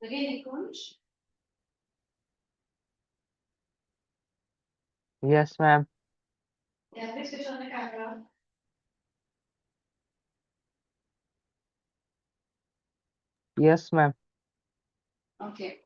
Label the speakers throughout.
Speaker 1: Again, Nikunj.
Speaker 2: Yes, ma'am.
Speaker 1: Yeah, please switch on the camera.
Speaker 2: Yes, ma'am.
Speaker 1: Okay.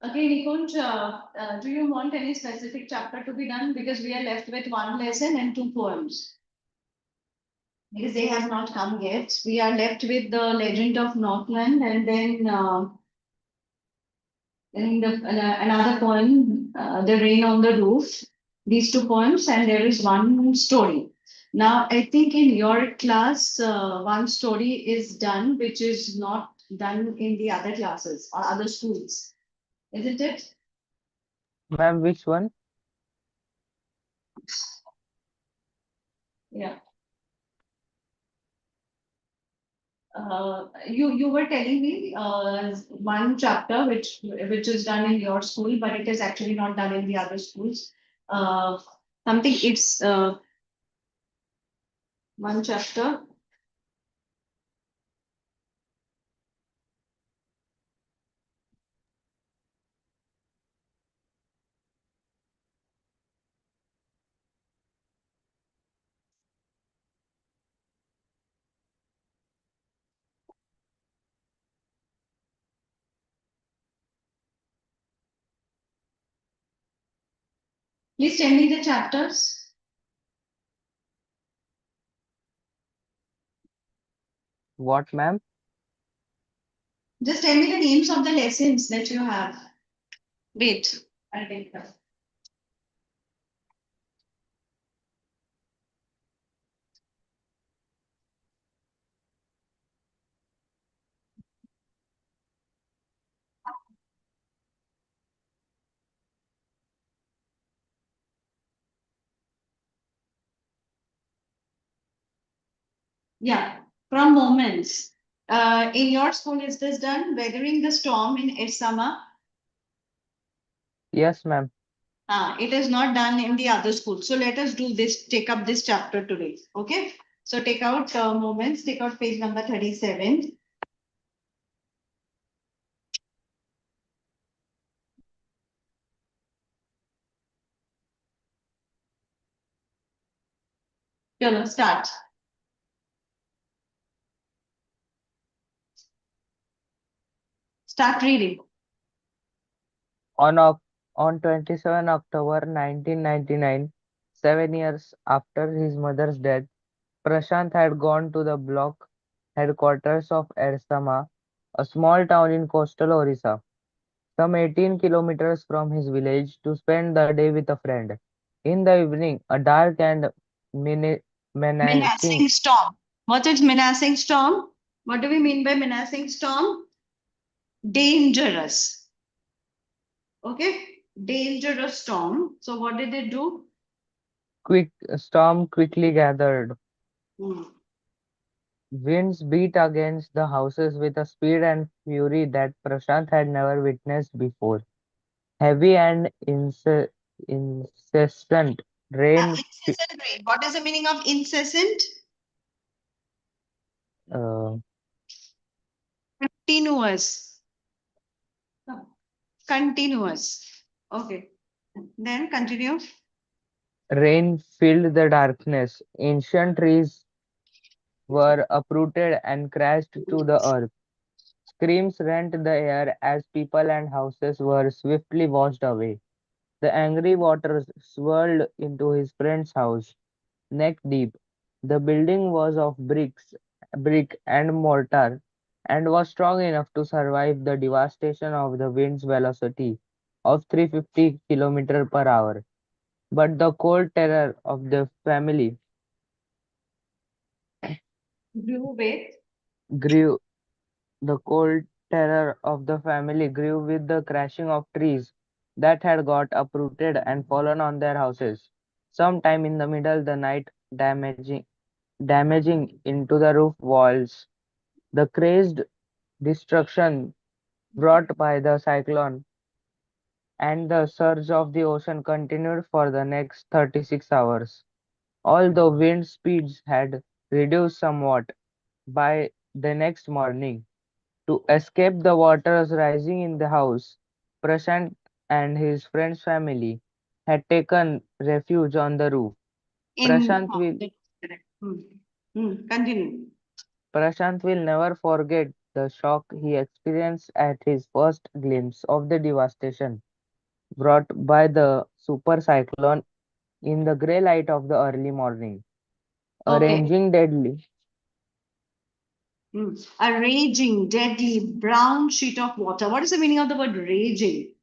Speaker 1: Okay, Nikunj, do you want any specific chapter to be done? Because we are left with one lesson and two poems. Because they have not come yet. We are left with the Legend of Northland and then another poem, The Rain on the Roof. These two poems, and there is one story. Now, I think in your class, one story is done, which is not done in the other classes or other schools, isn't it?
Speaker 2: Ma'am, which one?
Speaker 1: Yeah. You were telling me one chapter which is done in your school, but it is actually not done in the other schools. Uh, something it's one chapter. Please tell me the chapters.
Speaker 2: What, ma'am?
Speaker 1: Just tell me the names of the lessons that you have. Wait, I'll take that. Yeah, from moments. In your school, is this done? Weathering the storm in Irsama.
Speaker 2: Yes, ma'am.
Speaker 1: It is not done in the other school. So let us do this, take up this chapter today. Okay. So take out moments, take out page number 37. Chalo, start. Start reading.
Speaker 2: On, Oc- on 27 October 1999, 7 years after his mother's death, Prashant had gone to the block headquarters of Ersama, a small town in coastal Orissa, some 18 kilometers from his village, to spend the day with a friend. In the evening, a dark and mene- menacing
Speaker 1: Menacing storm. What is menacing storm? What do we mean by menacing storm? Dangerous. Okay, dangerous storm. So what did they do?
Speaker 2: quick storm quickly gathered.
Speaker 1: Hmm.
Speaker 2: Winds beat against the houses with a speed and fury that Prashant had never witnessed before. Heavy and incessant rain,
Speaker 1: Incessant rain. What is the meaning of incessant?
Speaker 2: uh,
Speaker 1: Continuous. Continuous. Okay. Then continue.
Speaker 2: rain filled the darkness. Ancient trees were uprooted and crashed to the earth. Screams rent the air as people and houses were swiftly washed away. The angry waters swirled into his friend's house, neck deep. The building was of brick and mortar, and was strong enough to survive the devastation of the wind's velocity of 350 km per hour. But the cold terror of the family
Speaker 1: Grew with.
Speaker 2: grew the cold terror of the family grew with the crashing of trees that had got uprooted and fallen on their houses. Sometime in the middle of the night, damaging into the roof walls. The crazed destruction brought by the cyclone and the surge of the ocean continued for the next 36 hours. Although wind speeds had reduced somewhat by the next morning, to escape the waters rising in the house, Prashant and his friend's family had taken refuge on the roof.
Speaker 1: In.
Speaker 2: Prashant will
Speaker 1: Correct. Continue.
Speaker 2: Prashant will never forget the shock he experienced at his first glimpse of the devastation brought by the super cyclone in the grey light of the early morning.
Speaker 1: Okay.
Speaker 2: Arranging deadly,
Speaker 1: A raging, deadly, brown sheet of water. What is the meaning of the word raging?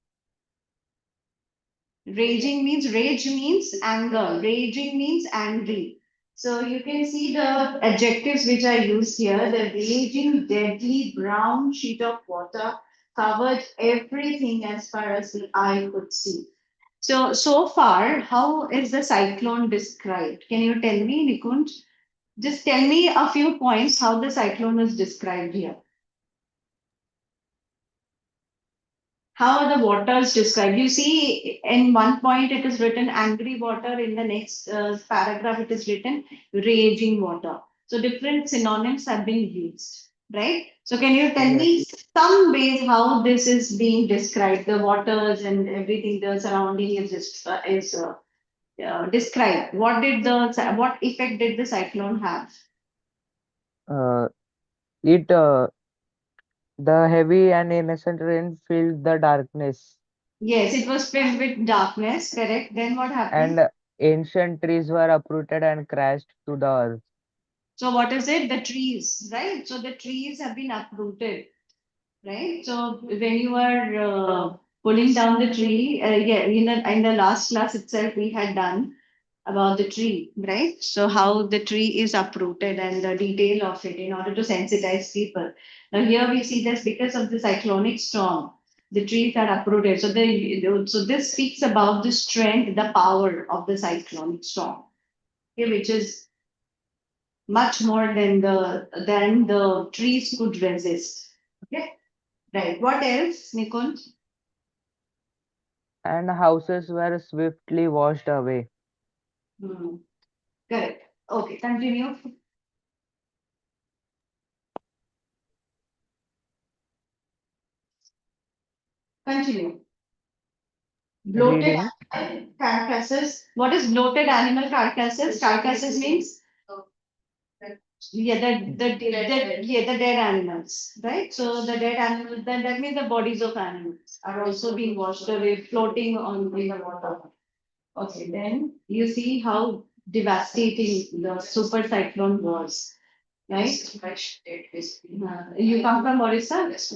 Speaker 1: Rage means anger. Raging means angry. So you can see the adjectives which I used here. The raging, deadly, brown sheet of water covered everything as far as the eye could see. So far, how is the cyclone described? Can you tell me, Nikunj? Just tell me a few points how the cyclone is described here. How are the waters described? You see, in one point it is written angry water, in the next paragraph it is written raging water. So different synonyms have been used, right? So can you tell
Speaker 2: yes,
Speaker 1: me some ways how this is being described? The waters and everything, the surrounding is described. What effect did the cyclone have?
Speaker 2: uh, it the heavy and innocent rain filled the darkness,
Speaker 1: Yes, it was filled with darkness, correct. Then what happened?
Speaker 2: and ancient trees were uprooted and crashed to the earth.
Speaker 1: So what is it? The trees, right? So the trees have been uprooted, right? So when you are pulling down the tree, yeah, in the last class itself, we had done about the tree, right? So how the tree is uprooted and the detail of it in order to sensitize people. Now here we see this because of the cyclonic storm, the trees are uprooted. So this speaks about the strength, the power of the cyclonic storm, okay, which is much more than the trees could resist. Okay, right. What else, Nikun?
Speaker 2: And houses were swiftly washed away.
Speaker 1: Hmm. Correct. Okay, continue. Continue. Bloated
Speaker 2: Reading,
Speaker 1: animal carcasses. What is bloated animal carcasses? Carcasses means Yeah, the dead animals, right? So the dead animals, that means the bodies of animals are also being washed away, floating on in the water. Okay, then you see how devastating the super cyclone was, right? You come from Orissa? Yes.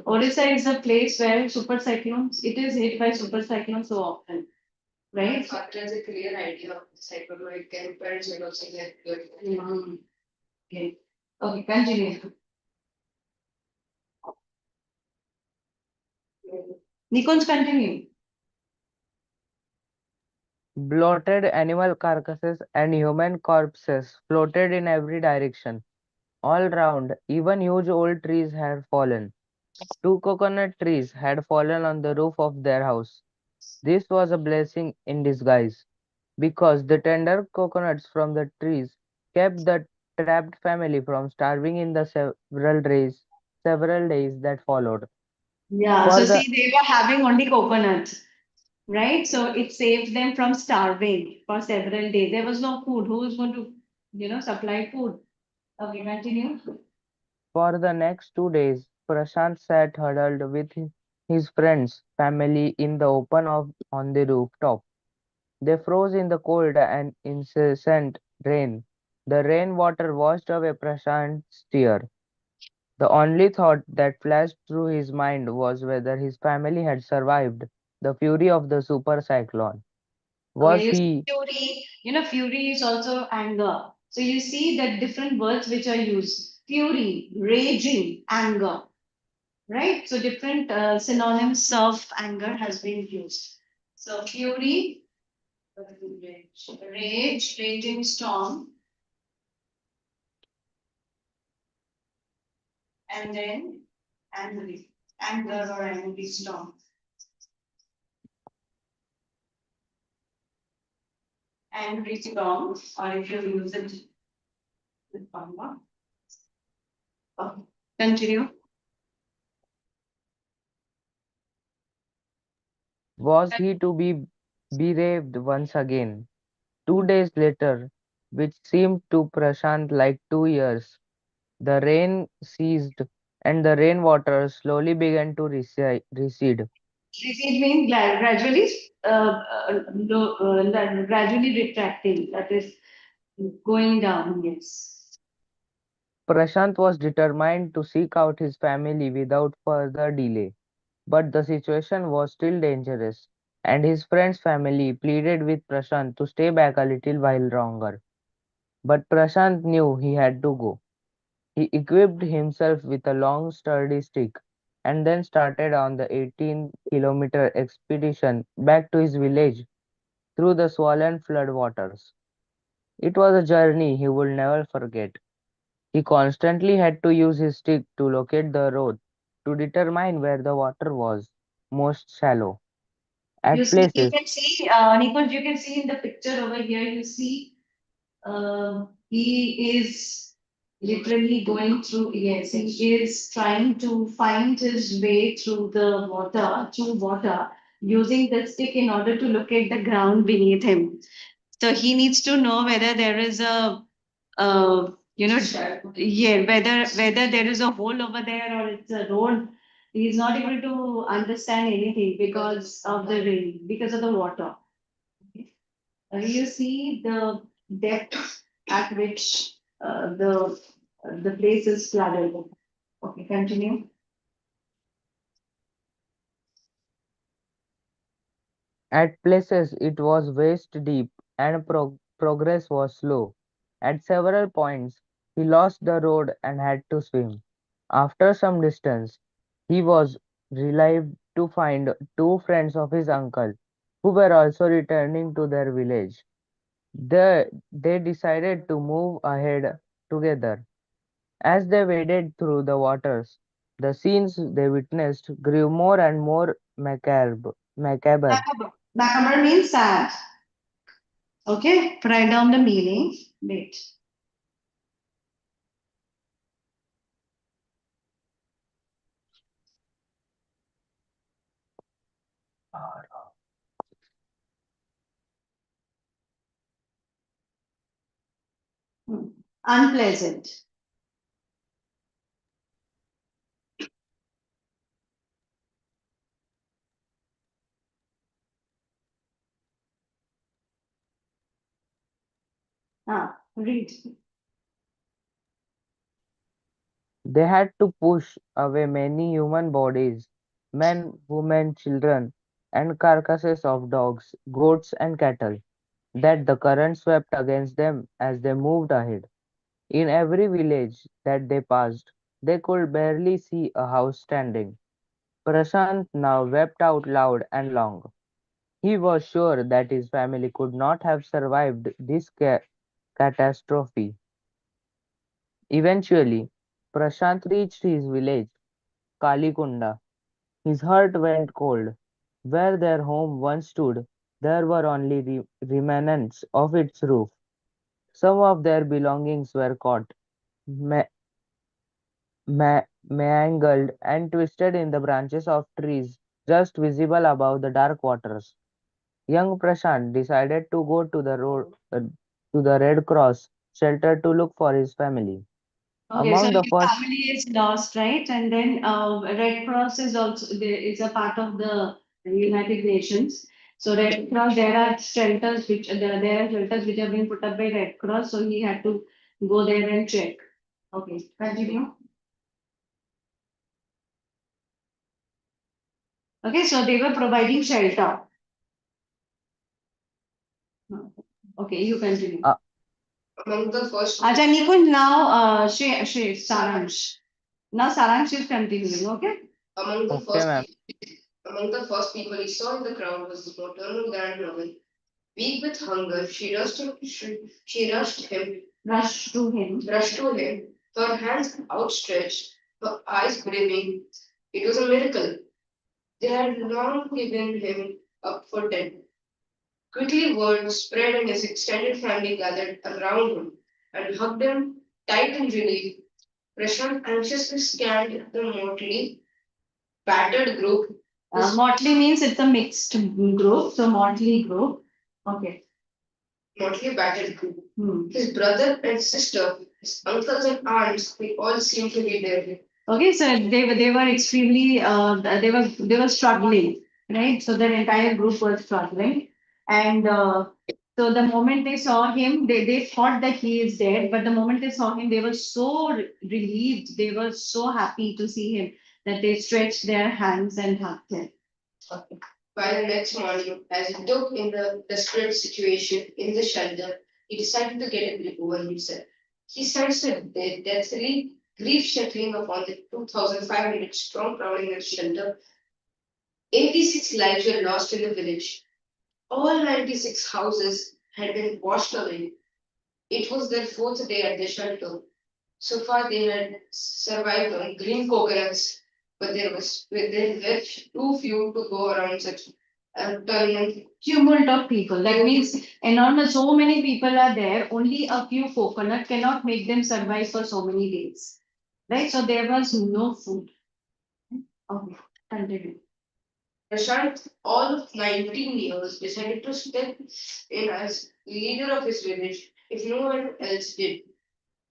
Speaker 1: Orissa is a place where super cyclones, it is hit by super cyclones so often, right? So it has a clear idea of the cyclone, parents will also get good. Okay. Okay, continue. Nikon's continue.
Speaker 2: Bloated animal carcasses and human corpses floated in every direction. All round, even huge old trees had fallen. Two coconut trees had fallen on the roof of their house. This was a blessing in disguise, because the tender coconuts from the trees kept the trapped family from starving in the several days that followed.
Speaker 1: Yeah,
Speaker 2: For
Speaker 1: so
Speaker 2: the
Speaker 1: see, they were having only coconut, right? So it saved them from starving for several days. There was no food. Who was going to, supply food? Okay, continue.
Speaker 2: for the next 2 days, Prashant sat huddled with his friends, family in the open on the rooftop. They froze in the cold and incessant rain. The rainwater washed away Prashant's tear. The only thought that flashed through his mind was whether his family had survived the fury of the super cyclone.
Speaker 1: Okay,
Speaker 2: Was
Speaker 1: you see
Speaker 2: he
Speaker 1: fury. Fury is also anger. So you see that different words which are used. Fury, raging, anger, right? So different synonyms of anger has been used. So fury, rage, raging storm, and then angry, anger or angry storm, angry storm, or if you use it with comma. Okay. Continue.
Speaker 2: was he to be bereaved once again? 2 days later, which seemed to Prashant like 2 years, the rain ceased and the rainwater slowly began to recede.
Speaker 1: Recede means gradually, gradually retracting. That is going down. Yes.
Speaker 2: Prashant was determined to seek out his family without further delay. But the situation was still dangerous, and his friend's family pleaded with Prashant to stay back a little while longer. But Prashant knew he had to go. He equipped himself with a long, sturdy stick and then started on the 18-kilometer expedition back to his village through the swollen floodwaters. It was a journey he would never forget. He constantly had to use his stick to locate the road, to determine where the water was most shallow.
Speaker 1: You
Speaker 2: At
Speaker 1: see, you
Speaker 2: places,
Speaker 1: can see, Nikunj, you can see in the picture over here. You see, he is literally going through. Yes, he is trying to find his way through water, using the stick in order to locate the ground beneath him. So he needs to know whether there is yeah, whether there is a hole over there or it's a road. He's not able to understand anything because of the rain, because of the water. You see the depth at which the place is flooded. Okay, continue.
Speaker 2: it was waist deep and progress was slow. At several points, he lost the road and had to swim. After some distance, he was relieved to find two friends of his uncle who were also returning to their village. They decided to move ahead together. As they waded through the waters, the scenes they witnessed grew more and more macabre.
Speaker 1: Macabre means sad. Okay, write down the meaning. Wait. Hmm. Unpleasant. Read.
Speaker 2: They had to push away many human bodies, men, women, children, and carcasses of dogs, goats, and cattle, that the current swept against them as they moved ahead. In every village that they passed, they could barely see a house standing. Prashant now wept out loud and long. He was sure that his family could not have survived this catastrophe. Eventually, Prashant reached his village, Kalikunda. His heart went cold. Where their home once stood, there were only remnants of its roof. Some of their belongings were caught, ma- mangled, and twisted in the branches of trees just visible above the dark waters. Young Prashant decided to go to the Red Cross shelter to look for his family.
Speaker 1: Okay, so
Speaker 2: Among the
Speaker 1: your
Speaker 2: first,
Speaker 1: family is lost, right? And then Red Cross is also there is a part of the United Nations. So Red Cross, there are shelters which there are shelters which have been put up by Red Cross. So he had to go there and check. Okay, continue. Okay, so they were providing shelter. Okay, you continue.
Speaker 2: uh,
Speaker 1: Among the first. Acha, Nikunj, now Saransh. Now Saransh is continuing, okay? Among the
Speaker 2: okay,
Speaker 1: first
Speaker 2: ma'am.
Speaker 1: people, among the first people he saw in the crowd was his maternal grandmother. Weak with hunger, rushed to him, her hands outstretched, her eyes brimming. It was a miracle. They had long given him up for dead. Quickly word spread and his extended family gathered around him and hugged him tight in relief. Prashant anxiously scanned the motley, battered group. Motley means it's a mixed group, so motley group. Okay. Motley battered group. His brother and sister, his uncles and aunts, they all seemed to be there. Okay, so they were extremely they were struggling, right? So their entire group was struggling, and so the moment they saw him, they thought that he is dead, but the moment they saw him, they were so relieved, they were so happy to see him that they stretched their hands and hugged him. Okay. By the next morning, as he took in the desperate situation in the shelter, he decided to get a grip over himself. He sensed a deathly grief settling upon the 2,500 strong crowd in the shelter. 86 lives were lost in the village. All 96 houses had been washed away. It was their fourth day at the shelter. So far, they had survived on green coconuts, but there were too few to go around such a turbulent tumult of people. That means enormous. So many people are there. Only a few coconut cannot make them survive for so many days, right? So there was no food. Okay, continue. Prashant, all of 19 years, decided to step in as leader of his village if no one else did.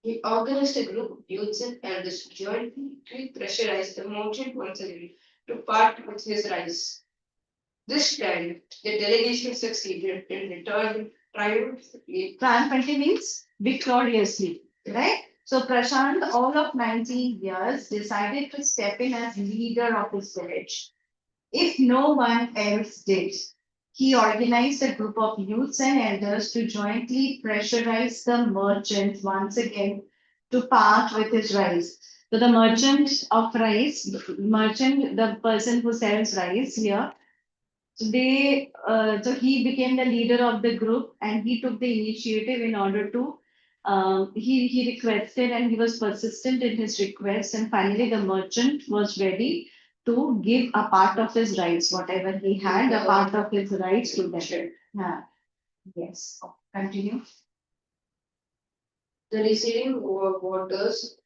Speaker 1: He organized a group of youths and elders to jointly pressurize the merchant once again to part with his rice. This time, the delegation succeeded in returning triumphantly. Triumphantly means victoriously, right? So Prashant, all of 19 years, decided to step in as leader of his village. If no one else did, he organized a group of youths and elders to jointly pressurize the merchant once again to part with his rice. So the merchant of rice, merchant, the person who sells rice here, so he became the leader of the group and he took the initiative in order to he requested and he was persistent in his request and finally the merchant was ready to give a part of his rights, whatever he had, a part of his rights to them. Yeah. Yes. Continue. The receding waters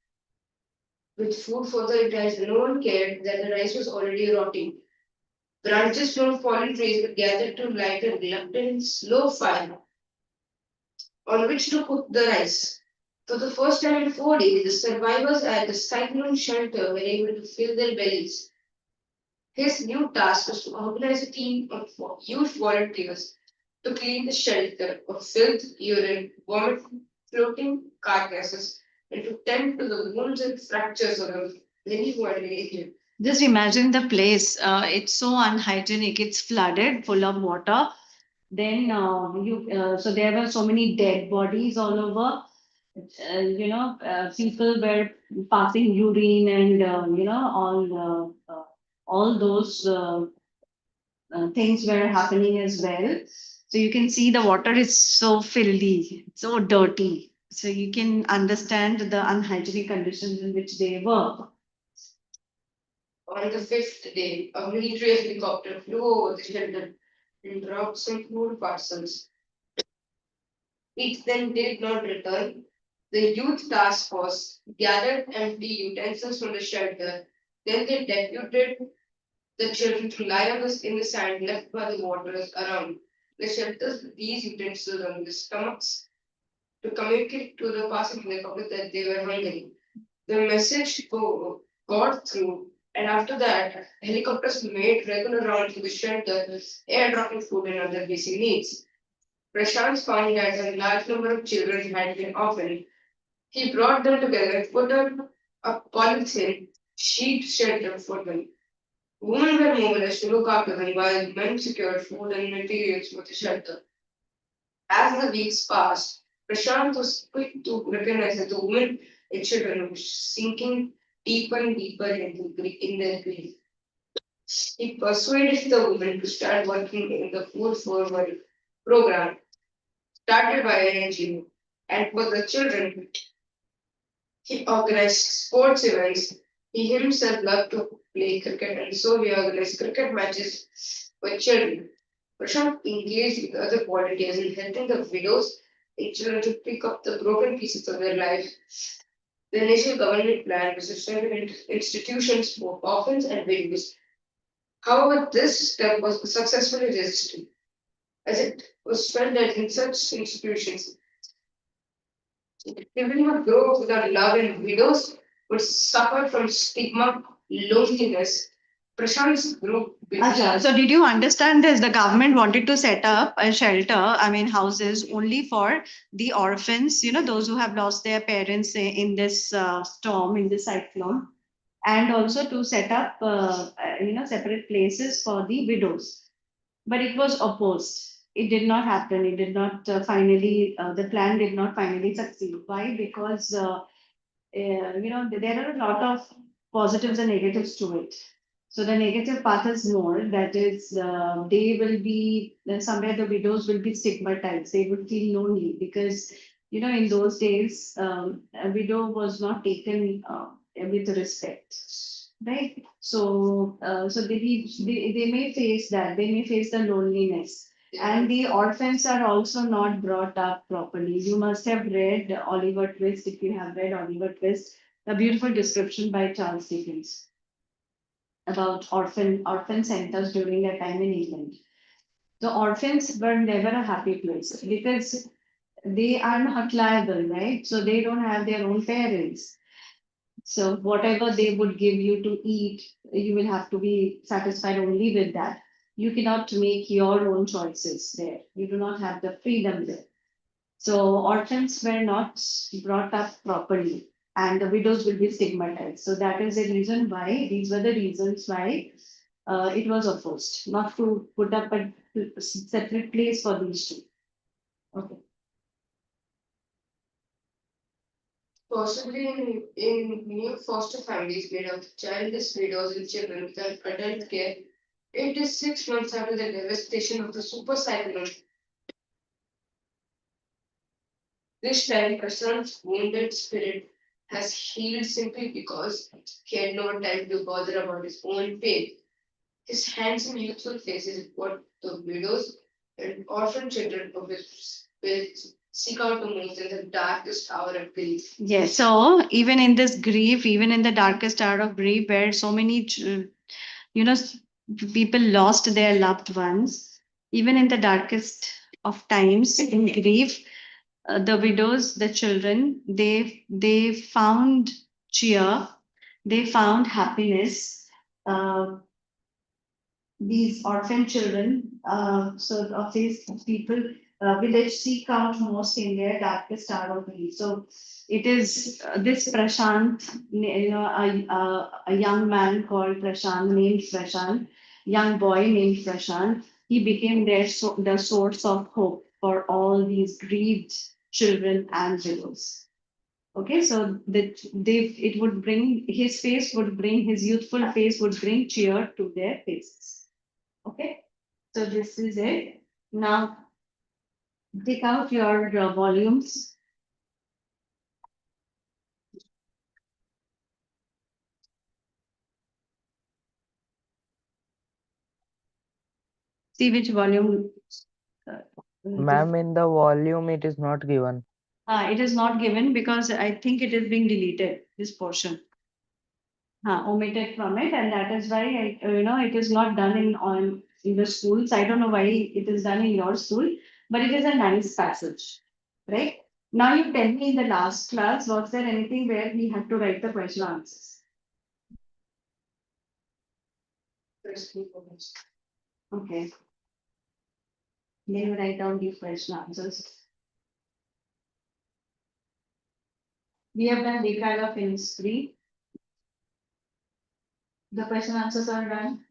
Speaker 1: with food for the rice, no one cared that the rice was already rotting. Branches from fallen trees were gathered to light a reluctant, slow fire on which to cook the rice.
Speaker 3: For the first time in 4 days, the survivors at the cyclone shelter were able to fill their bellies. His new task was to organize a team of youth volunteers to clean the shelter of filth, urine, vomit, floating carcasses, and to tend to the wounds and fractures of the many who had been injured.
Speaker 1: Just imagine the place. It's so unhygienic. It's flooded, full of water. Then so there were so many dead bodies all over. People were passing urine and all those things were happening as well. So you can see the water is so filthy, so dirty. So you can understand the unhygienic conditions in which they were.
Speaker 3: On the fifth day, a military helicopter flew over the shelter and dropped some food parcels. It then did not return. The youth task force gathered empty utensils from the shelter. Then they deputed the children to lie on in the sand left by the waters around the shelters with these utensils on their stomachs to communicate to the passing helicopter that they were hungry. The message got through, and after that, helicopters made regular rounds to the shelter, airdropping food and other basic needs. Prashant found that a large number of children had been orphaned. He brought them together and put up a polythene sheet shelter for them. Women were mobilized to look after them while men secured food and materials for the shelter. As the weeks passed, Prashant was quick to recognize that the women and children were sinking deeper and deeper in their grief. He persuaded the women to start working in the Food Forward program started by an NGO. And for the children, he organized sports events. He himself loved to play cricket, and so he organized cricket matches for children. Prashant engaged with other volunteers in helping the widows and children to pick up the broken pieces of their lives. The initial government plan was to strengthen institutions for orphans and widows. However, this step was successfully resisted, as it was felt that in such institutions, children would grow up without love and widows would suffer from stigma, loneliness. Prashant's group
Speaker 1: Acha, so did you understand this? The government wanted to set up a shelter, I mean, houses only for the orphans, those who have lost their parents in this storm, in this cyclone, and also to set up, separate places for the widows. But it was opposed. It did not happen. It did not the plan did not finally succeed. Why? Because there are a lot of positives and negatives to it. So the negative part is more, that is, they will be somewhere, the widows will be stigmatized. They would feel lonely because, in those days, a widow was not taken with respect, right? So they may face that. They may face the loneliness. And the orphans are also not brought up properly. You must have read Oliver Twist, if you have read Oliver Twist, a beautiful description by Charles Dickens about orphan centers during their time in England. The orphans were never a happy place because they are not liable, right? So they don't have their own parents. So whatever they would give you to eat, you will have to be satisfied only with that. You cannot make your own choices there. You do not have the freedom there. So orphans were not brought up properly, and the widows will be stigmatized. So that is the reason why, these were the reasons why it was opposed, not to put up a separate place for these two. Okay.
Speaker 3: Possibly in new foster families made of childless widows and children without adult care, it is 6 months after the devastation of the super cyclone. This time, Prashant's wounded spirit has healed simply because he had no time to bother about his own pain. His handsome, youthful face is what the widows and orphan children of his village seek out the most in the darkest hour of grief.
Speaker 1: Yes. So even in this grief, even in the darkest hour of grief, where so many, you know, people lost their loved ones, even in the darkest of times in grief, the widows, the children, they found cheer, they found happiness. These orphan children, so of these people, village seek out most in their darkest hour of need. So it is this Prashant, a young man called Prashant, named Prashant, young boy named Prashant. He became the source of hope for all these grieved children and widows. Okay, so that it would bring his face would bring his youthful face would bring cheer to their faces. Okay, so this is it. Now take out your volumes. See which volume. Uh,
Speaker 2: Ma'am, in the volume it is not given.
Speaker 1: it is not given because I think it is being deleted, this portion. Omitted from it, and that is why it is not done in the schools. I don't know why it is done in your school, but it is a nice passage, right? Now you tell me in the last class, was there anything where we had to write the question answers? Okay. Then you write down the question answers. We have done the kind of history. The question answers are done.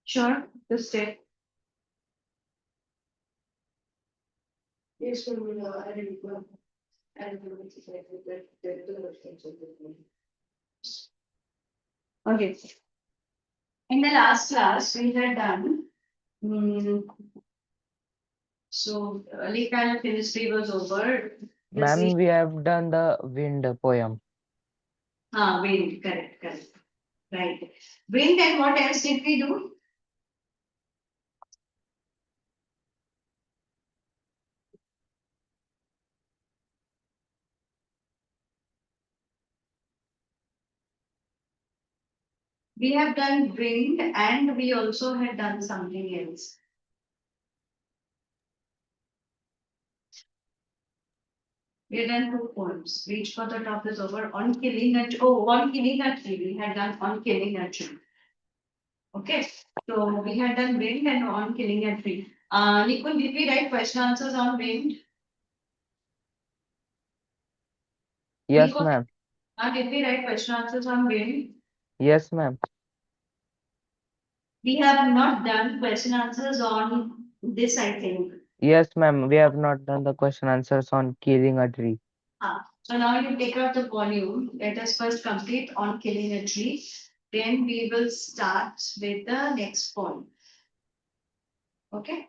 Speaker 1: Sure, just stay. Yes, I didn't go. Okay. In the last class, we had done. So, early kind of history was over.
Speaker 2: Ma'am, we have done the wind poem.
Speaker 1: Wind, correct. Right. Wind, and what else did we do? We have done wind, and we also had done something else. We had done 2 poems. Reach for the top is over. On killing a on killing a tree. We had done on killing a tree. Okay. So we had done wind and on killing a tree. Nikun, did we write question answers on wind?
Speaker 2: Yes,
Speaker 1: Nikun,
Speaker 2: ma'am.
Speaker 1: did we write question answers on wind?
Speaker 2: Yes, ma'am.
Speaker 1: We have not done question answers on this, I think.
Speaker 2: Yes, ma'am. We have not done the question answers on killing a tree.
Speaker 1: So now you take out the volume. Let us first complete on killing a tree. Then we will start with the next poem. Okay.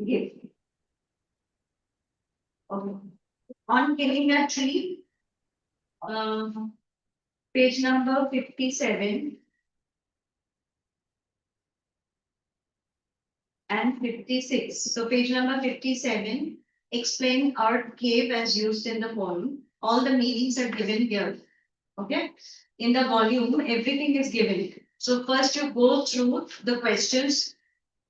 Speaker 1: Give. Okay. On killing a tree, page number 57 and 56. So page number 57, explain art cave as used in the poem. All the meanings are given here. Okay. In the volume, everything is given. So first you go through the questions,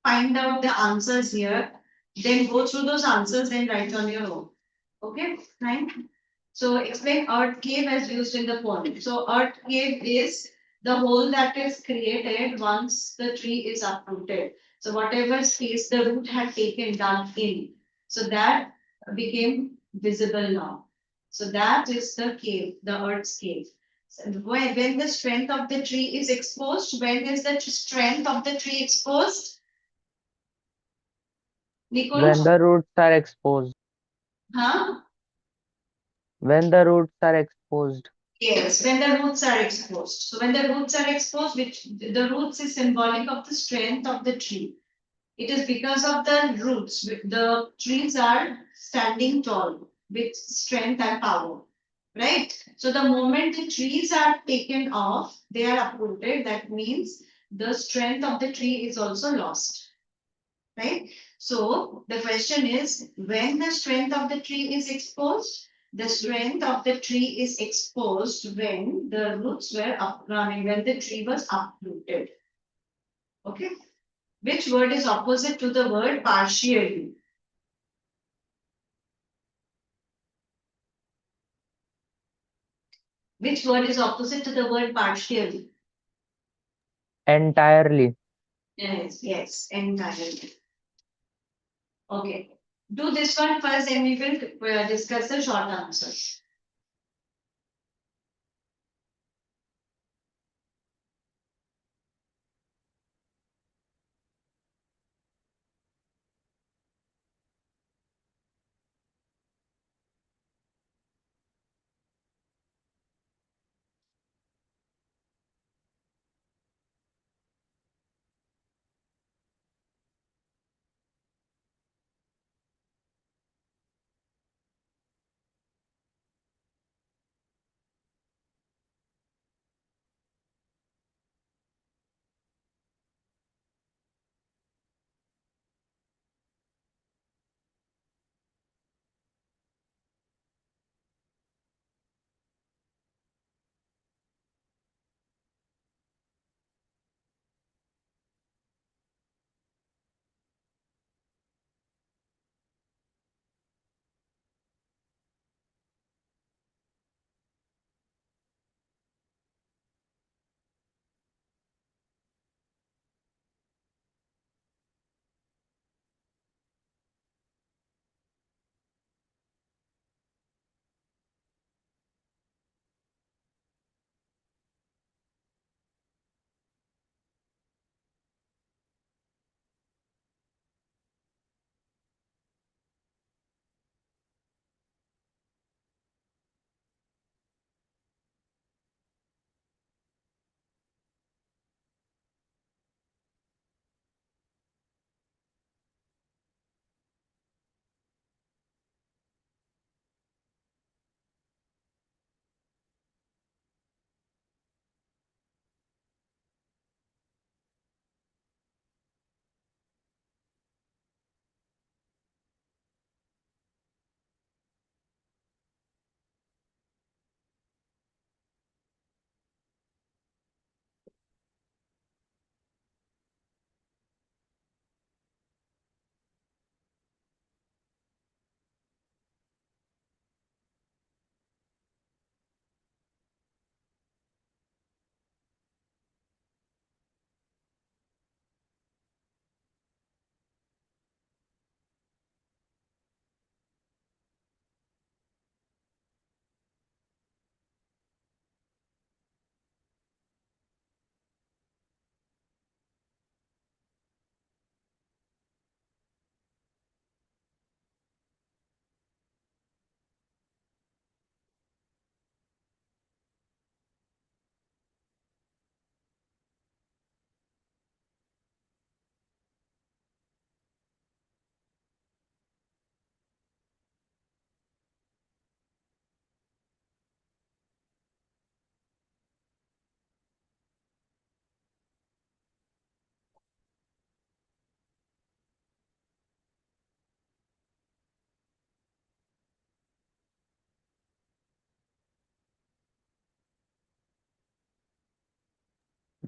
Speaker 1: find out the answers here, then go through those answers and write on your own. Okay, fine. So explain earth cave as used in the poem. So earth cave is the hole that is created once the tree is uprooted. So whatever space the root had taken down in, so that became visible now. So that is the cave, the earth's cave. So when the strength of the tree is exposed, when is the strength of the tree exposed?
Speaker 2: When
Speaker 1: Nikunj?
Speaker 2: the roots are exposed.
Speaker 1: Huh?
Speaker 2: When the roots are exposed.
Speaker 1: Yes, when the roots are exposed. So when the roots are exposed, which the roots is symbolic of the strength of the tree. It is because of the roots, the trees are standing tall with strength and power, right? So the moment the trees are taken off, they are uprooted. That means the strength of the tree is also lost, right? So the question is, when the strength of the tree is exposed? The strength of the tree is exposed when the roots were up, I mean, when the tree was uprooted. Okay. Which word is opposite to the word partially? Which word is opposite to the word partially?
Speaker 2: Entirely.
Speaker 1: Yes, yes, entirely. Okay. Do this one first, and we will discuss the short answers.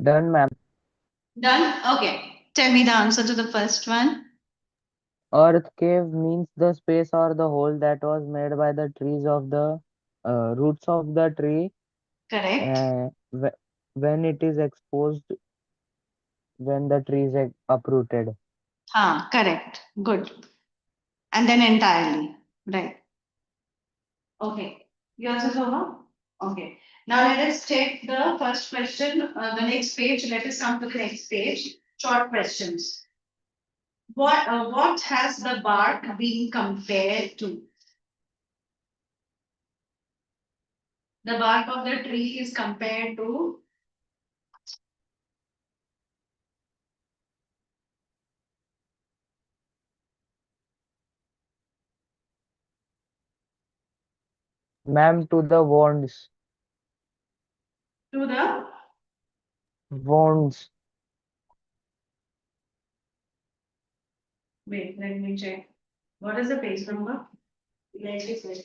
Speaker 2: Done, ma'am.
Speaker 1: Done? Okay. Tell me the answer to the first one.
Speaker 2: Earth cave means the space or the hole that was made by the trees of the roots of the tree
Speaker 1: Correct.
Speaker 2: when it is exposed, when the tree is uprooted.
Speaker 1: Correct. Good. And then entirely. Right. Okay. Yours is over? Okay. Now let us take the first question, the next page. Let us come to the next page. Short questions. What has the bark been compared to? The bark of the tree is compared to
Speaker 2: Ma'am, to the wounds.
Speaker 1: the
Speaker 2: Wounds.
Speaker 1: Wait, let me check. What is the page number?
Speaker 3: 95.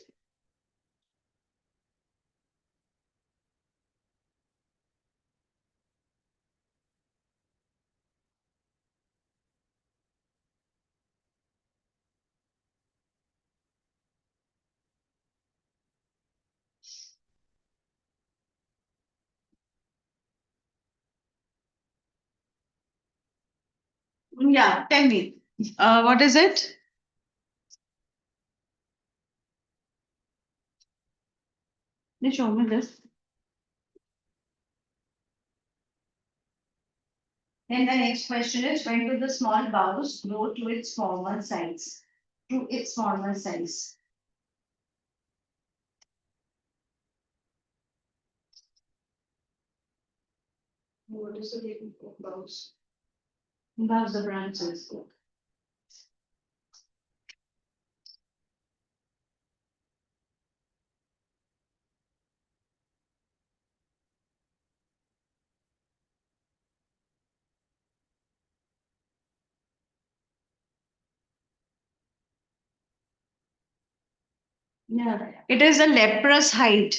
Speaker 1: Yeah, tell me. What is it? They show me this. Then the next question is when do the small boughs grow to its former size? To its former size.
Speaker 3: What is the name of mouse?
Speaker 1: Above the branches. Yeah, it is a leprous height.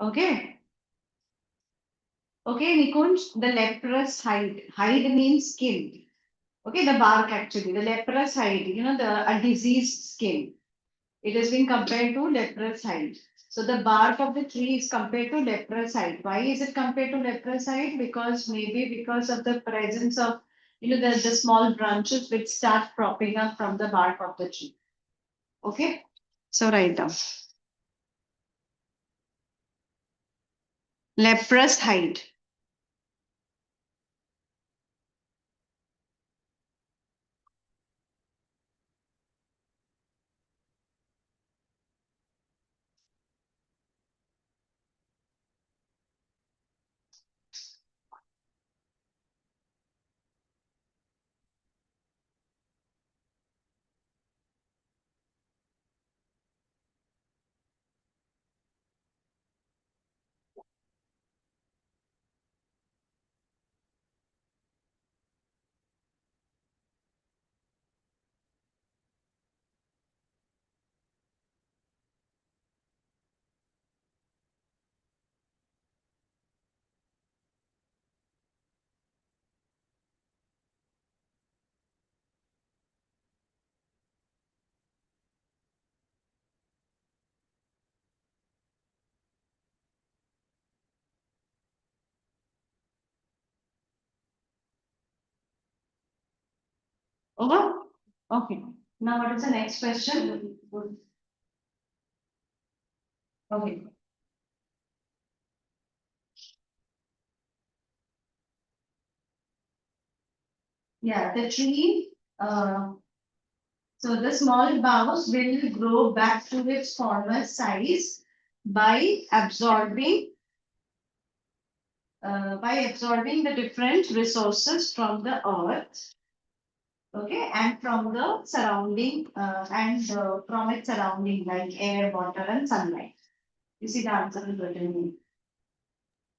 Speaker 1: Okay. Okay, Nikunj, the leprous hide. Hide means skin. Okay, the bark actually, the leprous hide, a diseased skin. It has been compared to leprous hide. So the bark of the tree is compared to leprous hide. Why is it compared to leprous hide? Because maybe because of the presence of, the small branches which start propping up from the bark of the tree. Okay, so write down. Leprous hide. Over? Okay. Now what is the next question? Okay. Yeah, the tree, so the small boughs will grow back to its former size by absorbing the different resources from the earth, okay, and from the surrounding from its surrounding like air, water, and sunlight. You see the answer is written.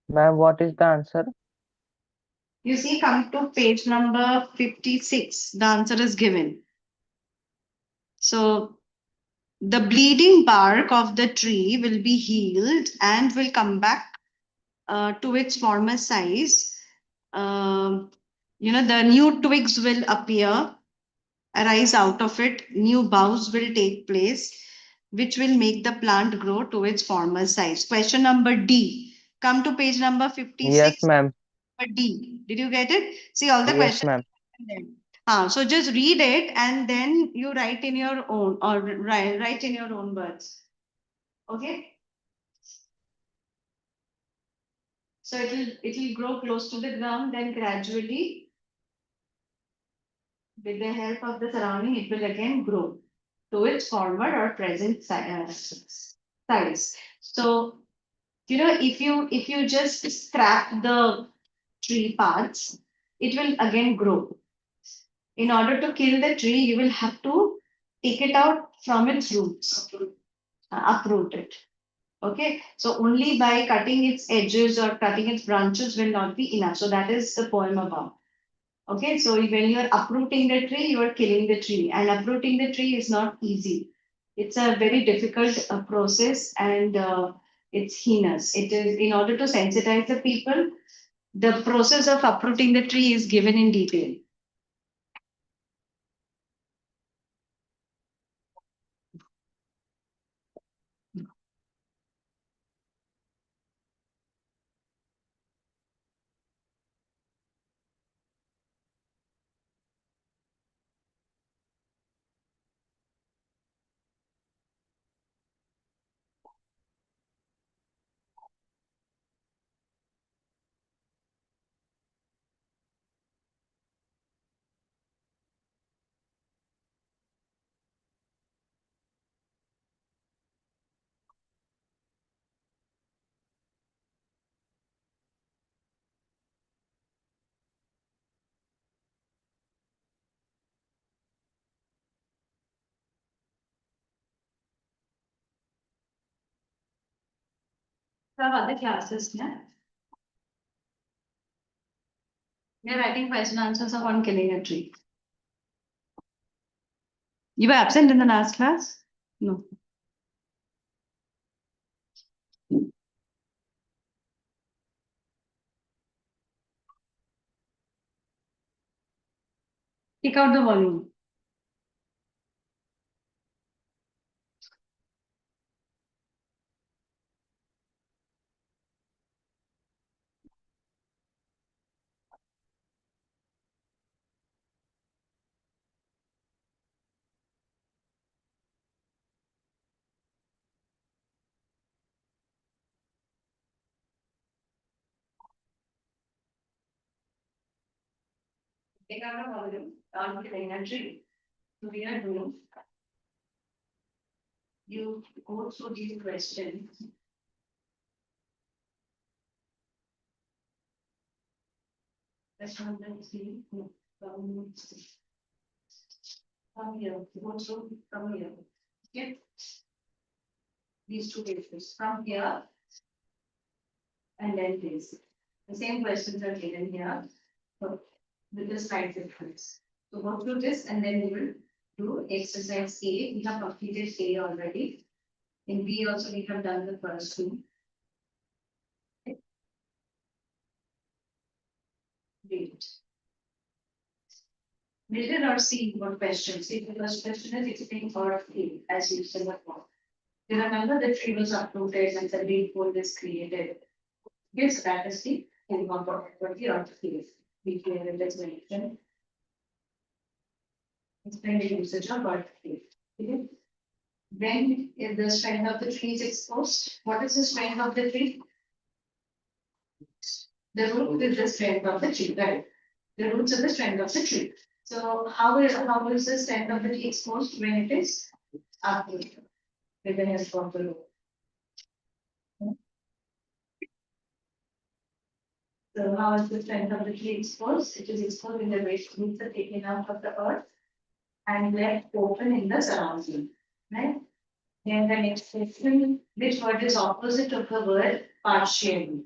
Speaker 2: Ma'am, what is the answer?
Speaker 1: You see, come to page number 56. The answer is given. So the bleeding bark of the tree will be healed and will come back to its former size. The new twigs will appear, arise out of it, new boughs will take place, which will make the plant grow to its former size. Question number D. Come to page number 56.
Speaker 2: Yes, ma'am.
Speaker 1: D. Did you get it? See all the
Speaker 2: Yes,
Speaker 1: questions.
Speaker 2: ma'am.
Speaker 1: So just read it and then you write in your own or write in your own words. Okay. So it'll grow close to the ground, then gradually, with the help of the surrounding, it will again grow to its former or present size. So if you just scrap the tree parts, it will again grow. In order to kill the tree, you will have to take it out from its roots, uproot it. Okay, so only by cutting its edges or cutting its branches will not be enough. So that is the poem about. Okay, so when you're uprooting the tree, you are killing the tree, and uprooting the tree is not easy. It's a very difficult process, and it's heinous. It is in order to sensitize the people. The process of uprooting the tree is given in detail. So other classes, yeah. We are writing question answers of on killing a tree. You were absent in the last class? No. Take out the volume. Take out the volume on killing a tree. So we are doing. You go through these questions. Question number 3. From here, go through from here. Okay. These two pages from here and then this. The same questions are given here. So with the slight difference. So go through this and then we will do exercise A. We have completed A already. In B also we have done the first two. Great. Middle or C, what question? See, the first question is explain part of A as you said before. You remember the tree was uprooted and the leaf fold is created. Yes, that is the important property of the case. We clear it as mentioned. Explain the usage of word tree. Okay. When is the strength of the tree is exposed? What is the strength of the tree? The root is the strength of the tree, right? The roots are the strength of the tree. So how is the strength of the tree exposed when it is uprooted with the help of the root? So how is the strength of the tree exposed? It is exposed when the waste roots are taken out of the earth and left open in the surrounding, right? Then the next question, which word is opposite of the word partially?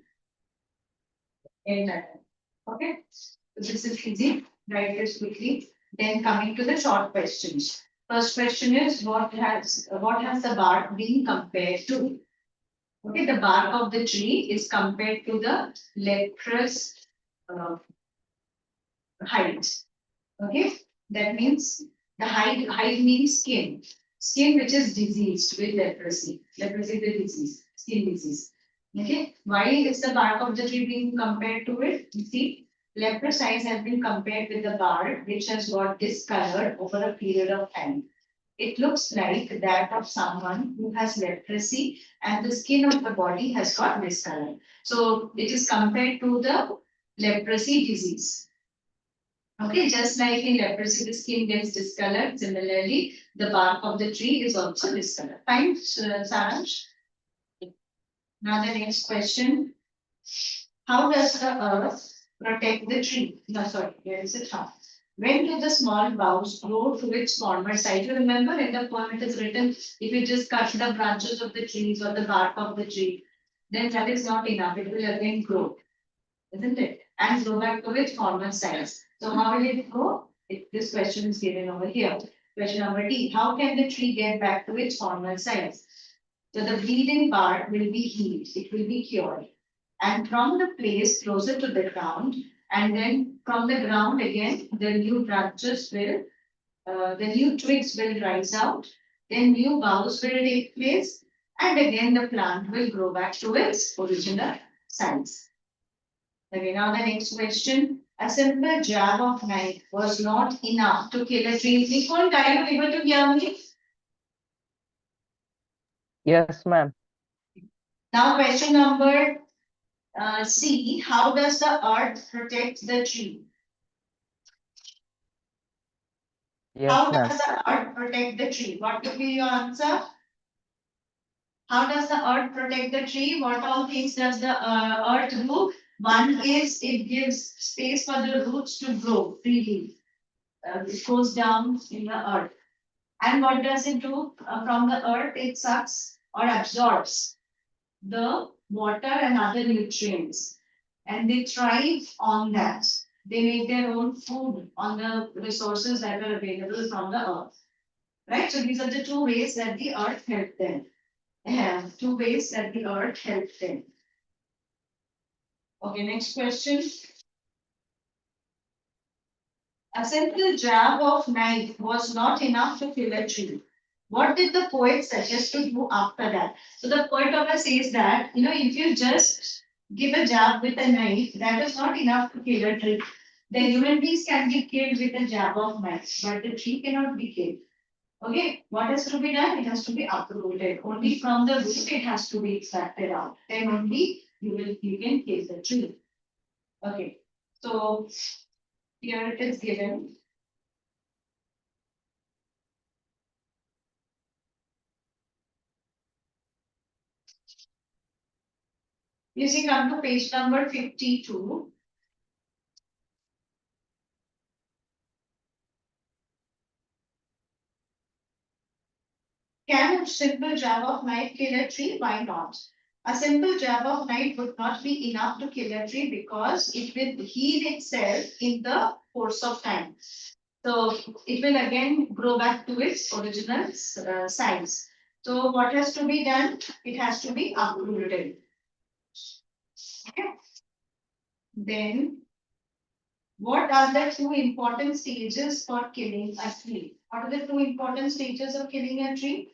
Speaker 1: Okay, so this is easy. Write this quickly. Then coming to the short questions. First question is what has the bark been compared to? Okay, the bark of the tree is compared to the leprous hide. Okay, that means the hide means skin. Skin which is diseased with leprosy. Leprosy is the disease, skin disease. Okay, why is the bark of the tree being compared to it? You see, leprous eyes have been compared with the bark which has got discolored over a period of time. It looks like that of someone who has leprosy and the skin of the body has got discolored. So it is compared to the leprosy disease. Okay, just like in leprosy, the skin gets discolored. Similarly, the bark of the tree is also discolored. Fine, Saransh. Now the next question. How does the earth protect the tree? No, sorry, where is it? How? When do the small boughs grow to its former site? You remember in the poem it is written, if you just cut the branches of the trees or the bark of the tree, then that is not enough. It will again grow, isn't it? and go back to its former size. So how will it go? This question is given over here. Question number D, how can the tree get back to its former size? So the bleeding part will be healed, it will be cured. And from the place closer to the ground, and then from the ground again, the new branches will, the new twigs will rise out, then new boughs will take place, and again the plant will grow back to its original size. Okay, now the next question. A simple jab of knife was not enough to kill a tree. Nicole, are you able to hear me?
Speaker 2: Yes, ma'am.
Speaker 1: Now question number C. How does the earth protect the tree?
Speaker 2: Yes,
Speaker 1: How
Speaker 2: ma'am.
Speaker 1: does the earth protect the tree? What would be your answer? How does the earth protect the tree? What all things does the earth do? One is it gives space for the roots to grow freely. It goes down in the earth. And what does it do from the earth? It sucks or absorbs the water and other nutrients. And they thrive on that. They make their own food on the resources that are available from the earth. Right? So these are the two ways that the earth helped them. Two ways that the earth helped them. Okay, next question. A simple jab of knife was not enough to kill a tree. What did the poet suggest to do after that? So the poet over says that, if you just give a jab with a knife, that is not enough to kill a tree. The human beings can be killed with a jab of knife, but the tree cannot be killed. Okay, what has to be done? It has to be uprooted. Only from the root it has to be extracted out. Then only you can kill the tree. Okay, so here it is given. You see, come to page number 52. Can a simple jab of knife kill a tree? Why not? A simple jab of knife would not be enough to kill a tree because it will heal itself in the course of time. So it will again grow back to its original size. So what has to be done? It has to be uprooted. Okay. Then what are the two important stages for killing a tree? What are the two important stages of killing a tree?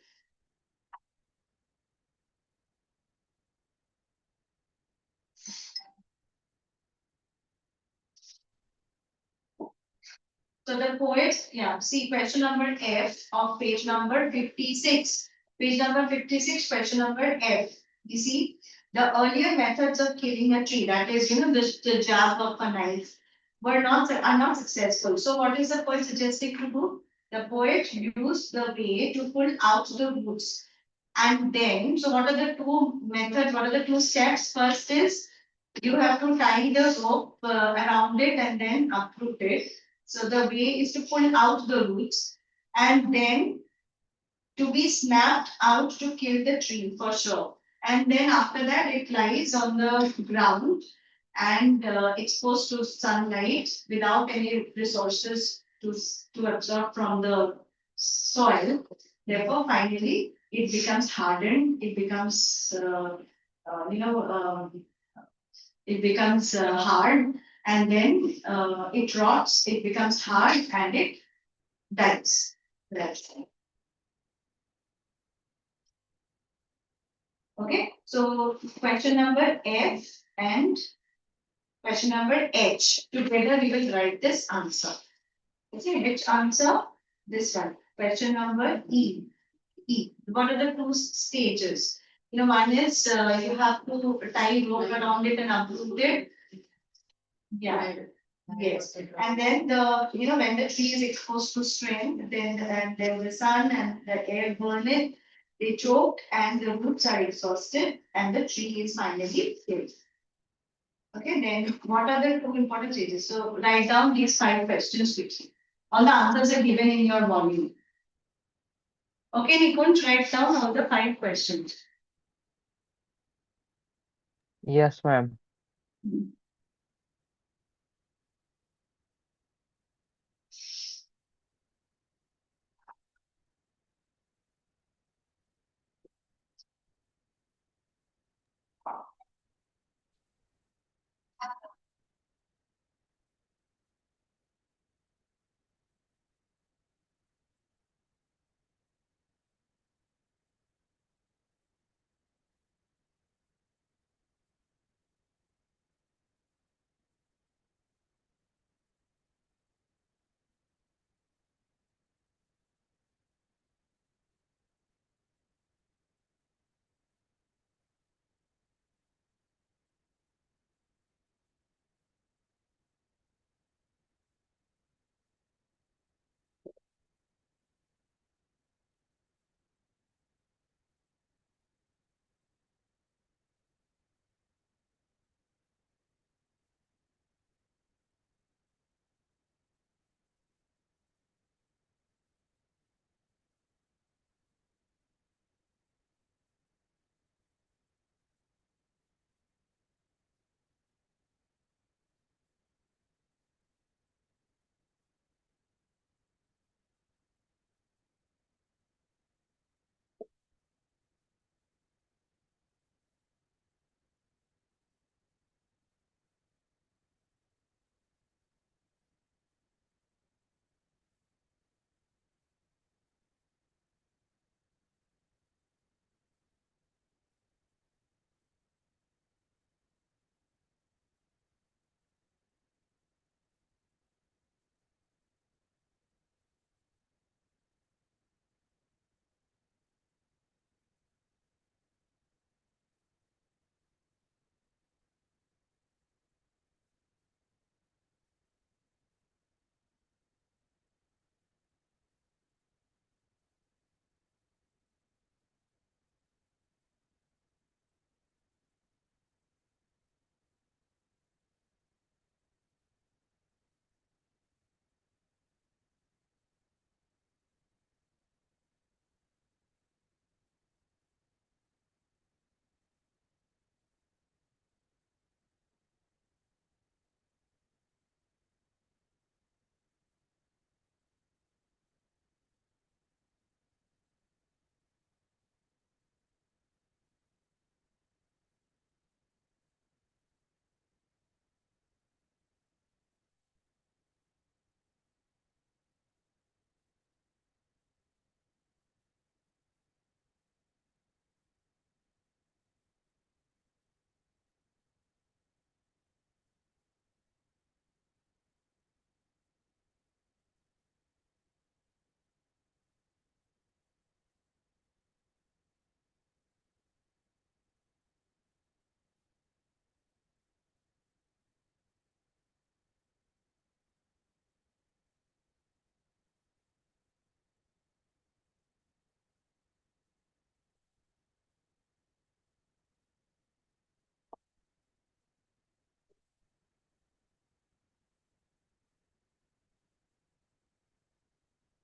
Speaker 1: So the poet, see question number F of page number 56. Page number 56, question number F. You see, the earlier methods of killing a tree, that is, the jab of a knife, are not successful. So what is the poet suggesting to do? The poet used the way to pull out the roots. And then, so what are the two methods? What are the two steps? First is you have to tie the rope around it and then uproot it. So the way is to pull out the roots and then to be snapped out to kill the tree for sure. And then after that, it lies on the ground and exposed to sunlight without any resources to absorb from the soil. Therefore, finally, it becomes hardened. It becomes, it becomes hard, and then it rots. It becomes hard, and it dies. That's it. Okay, so question number F and question number H. Together we will write this answer. Okay, which answer? This one. Question number E. E. What are the two stages? One is you have to tie rope around it and uproot it. Yeah. Yes. And then when the tree is exposed to strain, then the sun and the air burn it, they choke and the roots are exhausted and the tree is finally killed. Okay, then what are the two important stages? So write down these 5 questions quickly. All the answers are given in your volume. Okay, Nikunj, write down all the 5 questions.
Speaker 2: Yes, ma'am.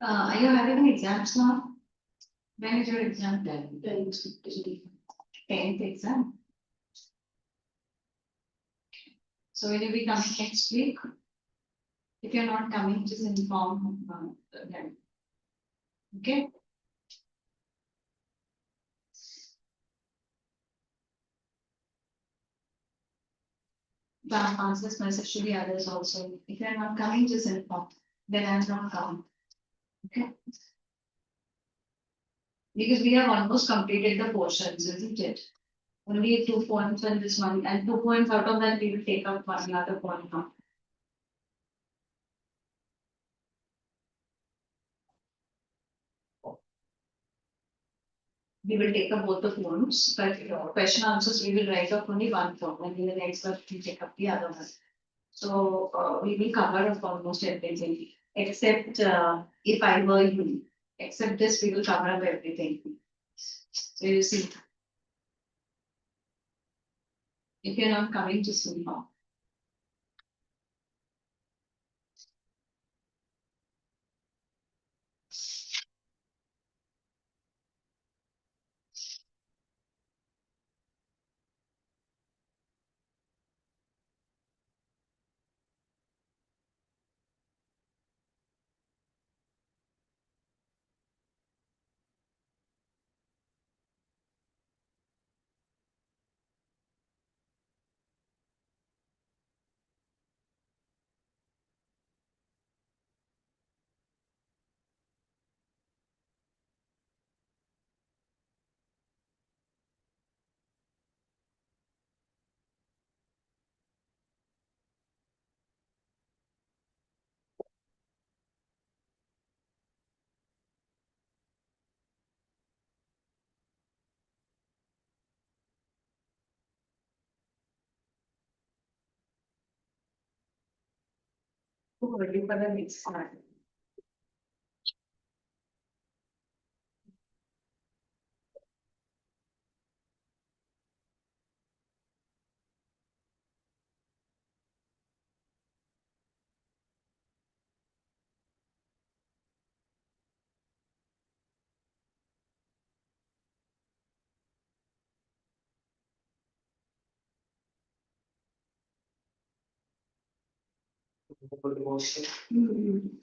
Speaker 1: Are you having exams now? When is your exam? Tenth exam. So will you be coming next week? If you're not coming, just inform them. Okay? Pass this message to the others also. If you're not coming, just inform. Then I'm not coming. Okay? Because we have almost completed the portions, isn't it? Only 2 points on this one, and 2 points out of that we will take up one another point now. We will take up both the forms, but question answers we will write up only one form, and in the next one we take up the other one. So we will cover up almost everything, except if I were you. Except this, we will cover up everything. So you see, if you're not coming, just inform. Ready for the next part. Mhm.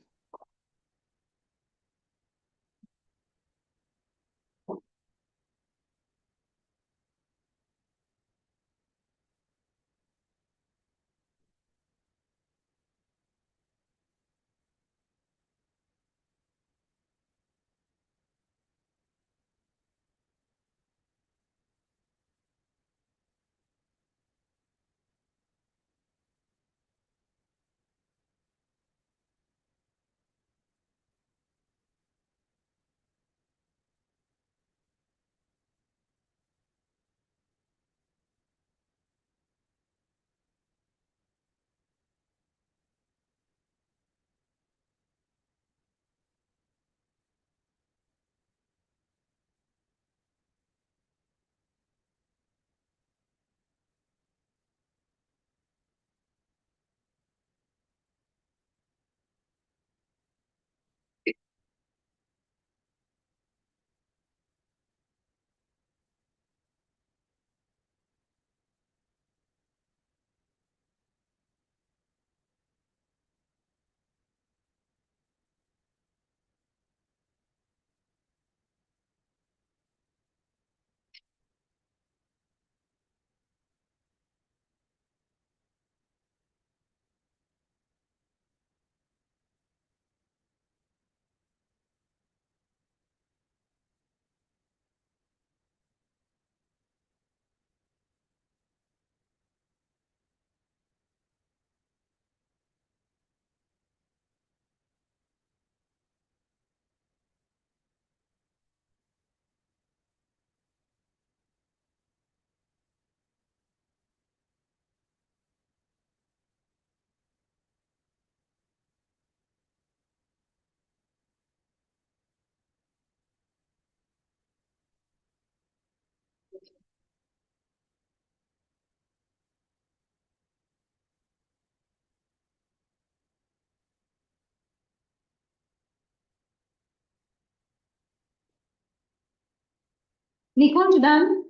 Speaker 1: Nikunj, done?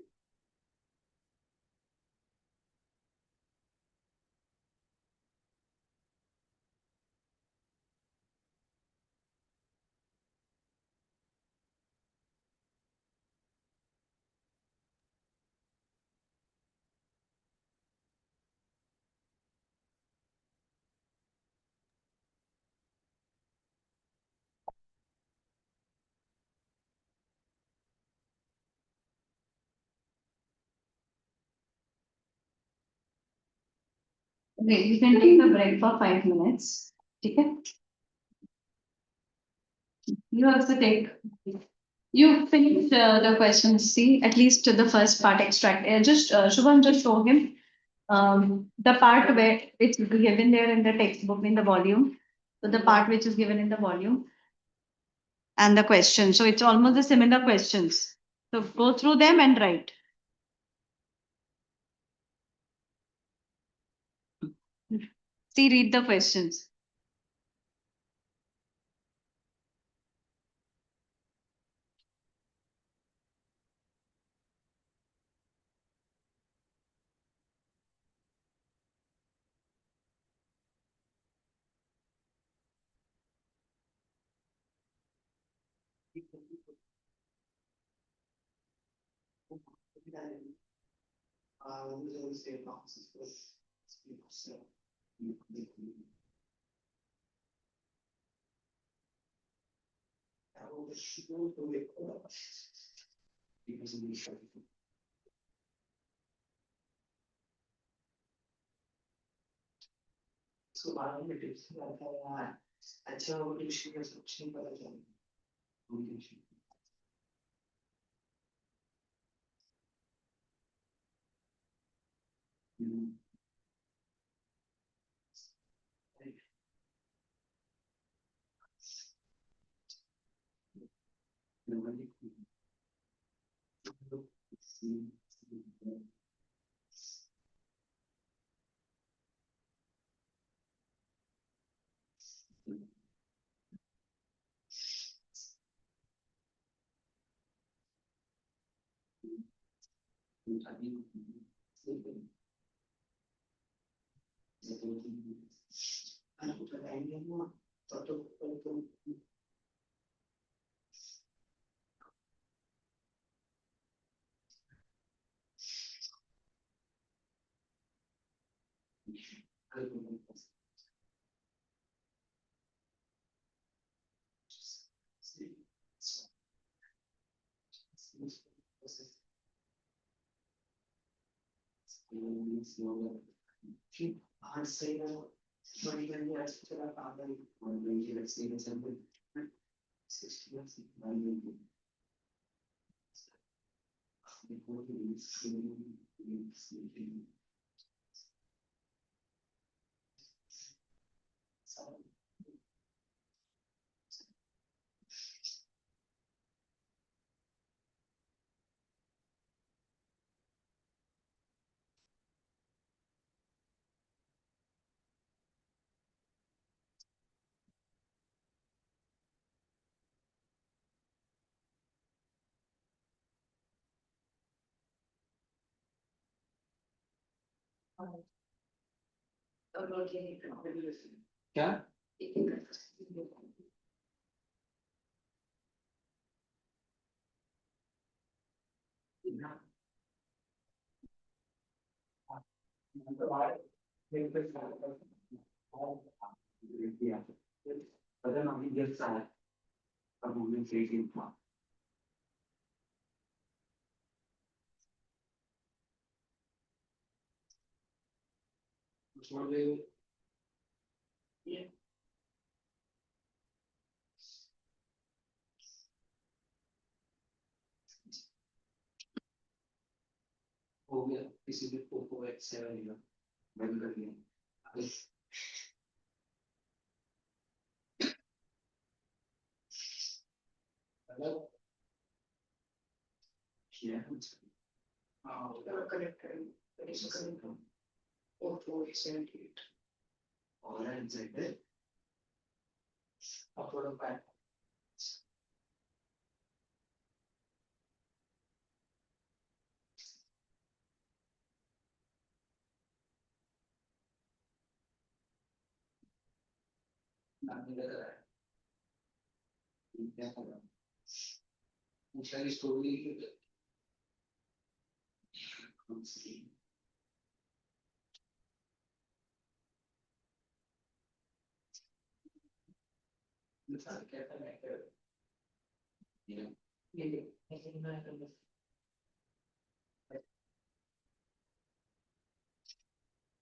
Speaker 1: Okay, you can take a break for 5 minutes. Okay? You also take. You finished the questions. See, at least the first part extract. Just Shubham, just show him the part where it's given there in the textbook in the volume. So the part which is given in the volume and the question. So it's almost the similar questions. So go through them and write. See, read the questions.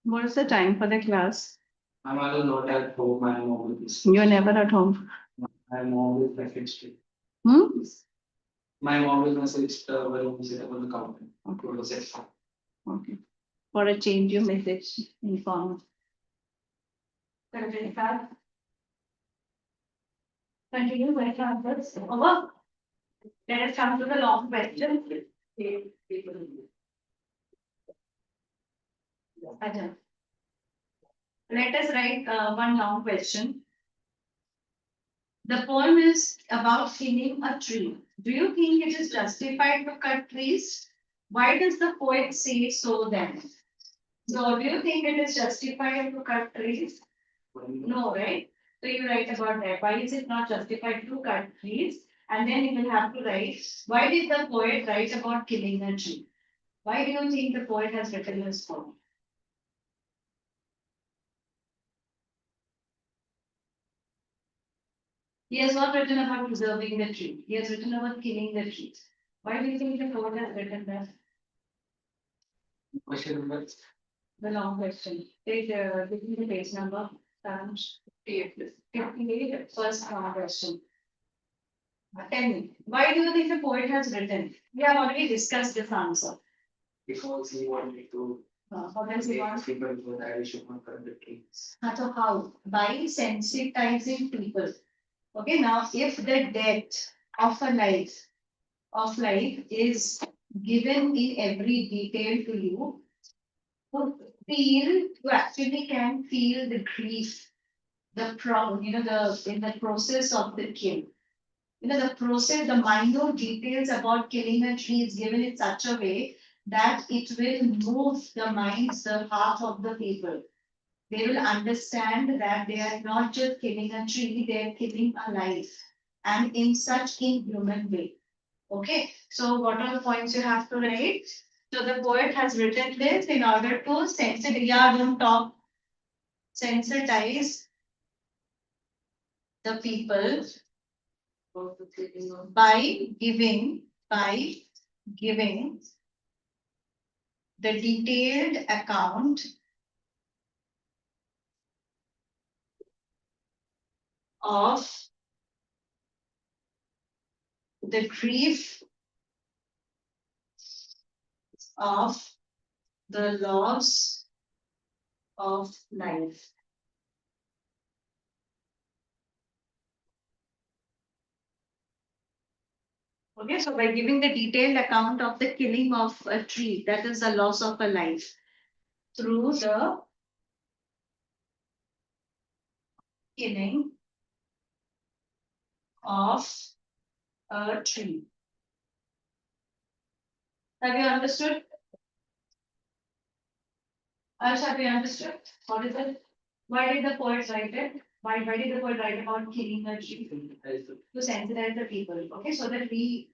Speaker 1: What is the time for the class?
Speaker 4: I'm also not at home. I'm always.
Speaker 1: You're never at home.
Speaker 4: I'm always messaged.
Speaker 1: Hmm?
Speaker 4: My mom will message when we sit on the counter.
Speaker 1: Okay. Okay. For a change, you message inform. Continue with answers. Over. Let us come to the long question. Ajay. Let us write one long question. The poem is about killing a tree. Do you think it is justified to cut trees? Why does the poet say so then? So, do you think it is justified to cut trees? No, right? So, you write about that. Why is it not justified to cut trees? And then you will have to write, why did the poet write about killing a tree? Why do you think the poet has written this poem? He has not written about preserving the tree. He has written about killing the tree. Why do you think the poet has written that?
Speaker 4: Question number.
Speaker 1: The long question. Give me the page number. 58. First long question. Tell me, why do you think the poet has written? We have already discussed this answer.
Speaker 4: Because he wanted to.
Speaker 1: How does he want?
Speaker 4: People for that we should not cut the trees.
Speaker 1: So how? By sensitizing people. Okay, now if the death of a life is given in every detail to you, you actually can feel the grief, in the process of the kill. The process, the minute details about killing a tree is given in such a way that it will move the minds, the heart of the people. They will understand that they are not just killing a tree, they are killing a life, and in such inhuman way. Okay, so what are the points you have to write? So the poet has written this in order to don't talk, sensitize the people by giving the detailed account of the grief of the loss of life. Okay, so by giving the detailed account of the killing of a tree, that is the loss of a life, through the killing of a tree. Have you understood? Ash, have you understood? What is it? Why did the poet write it? Why did the poet write about killing a tree? To sensitize the people, okay, so that we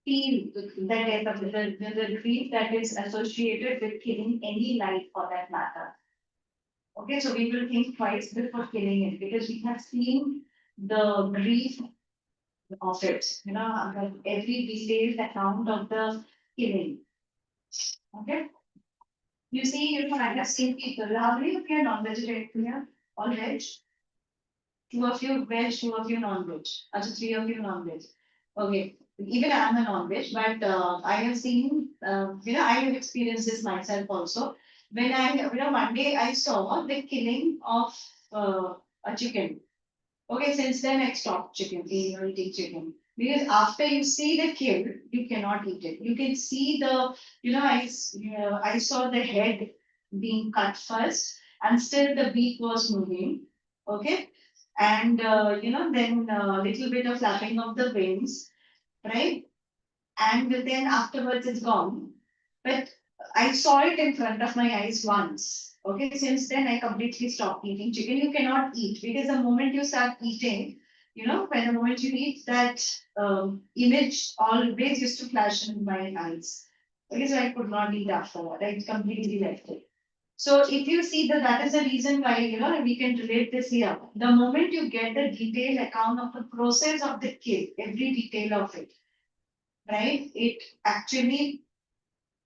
Speaker 1: feel the death of the grief that is associated with killing any life for that matter. Okay, so we will think twice before killing it because we have seen the grief of it, every detailed account of the killing. Okay. You see, I have seen people. How many of you are non-vegetarian here? All veg? Two of you veg, two of you non-veg. Actually, three of you non-veg. Okay. Even I am a non-veg, but I have seen, I have experienced this myself also. When one day I saw the killing of a chicken. Okay, since then I stopped eating chicken. Because after you see the kill, you cannot eat it. You can see I saw the head being cut first, and still the beak was moving. Okay, and then a little bit of flapping of the wings, right? And then afterwards it's gone. But I saw it in front of my eyes once. Okay, since then I completely stopped eating chicken. You cannot eat because the moment you start eating, when the moment you eat, that image always used to flash in my eyes. Okay, so I could not eat afterward. I completely left it. So if you see that is the reason why, we can relate this here. The moment you get the detailed account of the process of the kill, every detail of it, right? It actually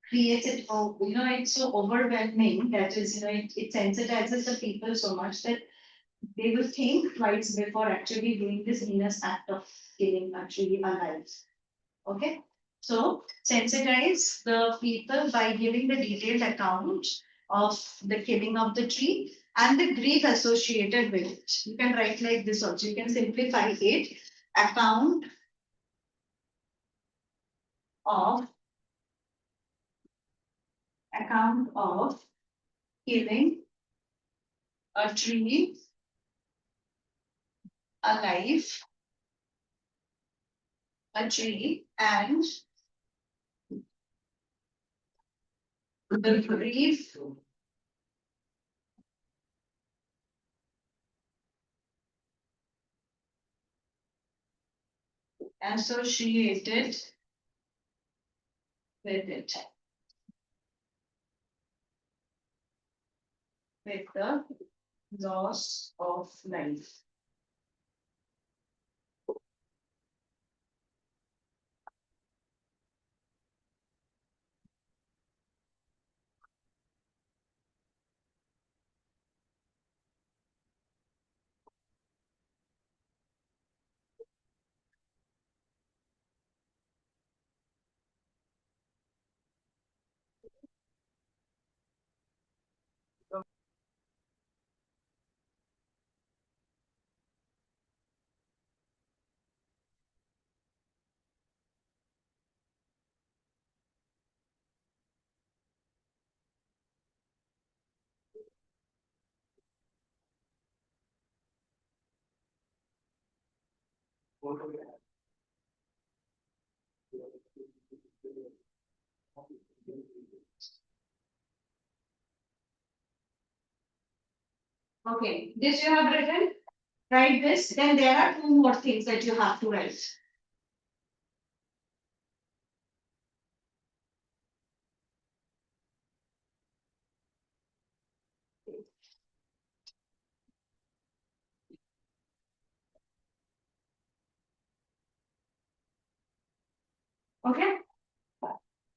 Speaker 1: creates it, it's so overwhelming that is, it sensitizes the people so much that they will think twice before actually doing this heinous act of killing actually alive. Okay, so sensitize the people by giving the detailed account of the killing of the tree and the grief associated with it. You can write like this also. You can simplify it. Account of killing a tree alive, a tree, and the grief associated with it, with the loss of life. Okay, this you have written. Write this. Then there are two more things that you have to write. Okay.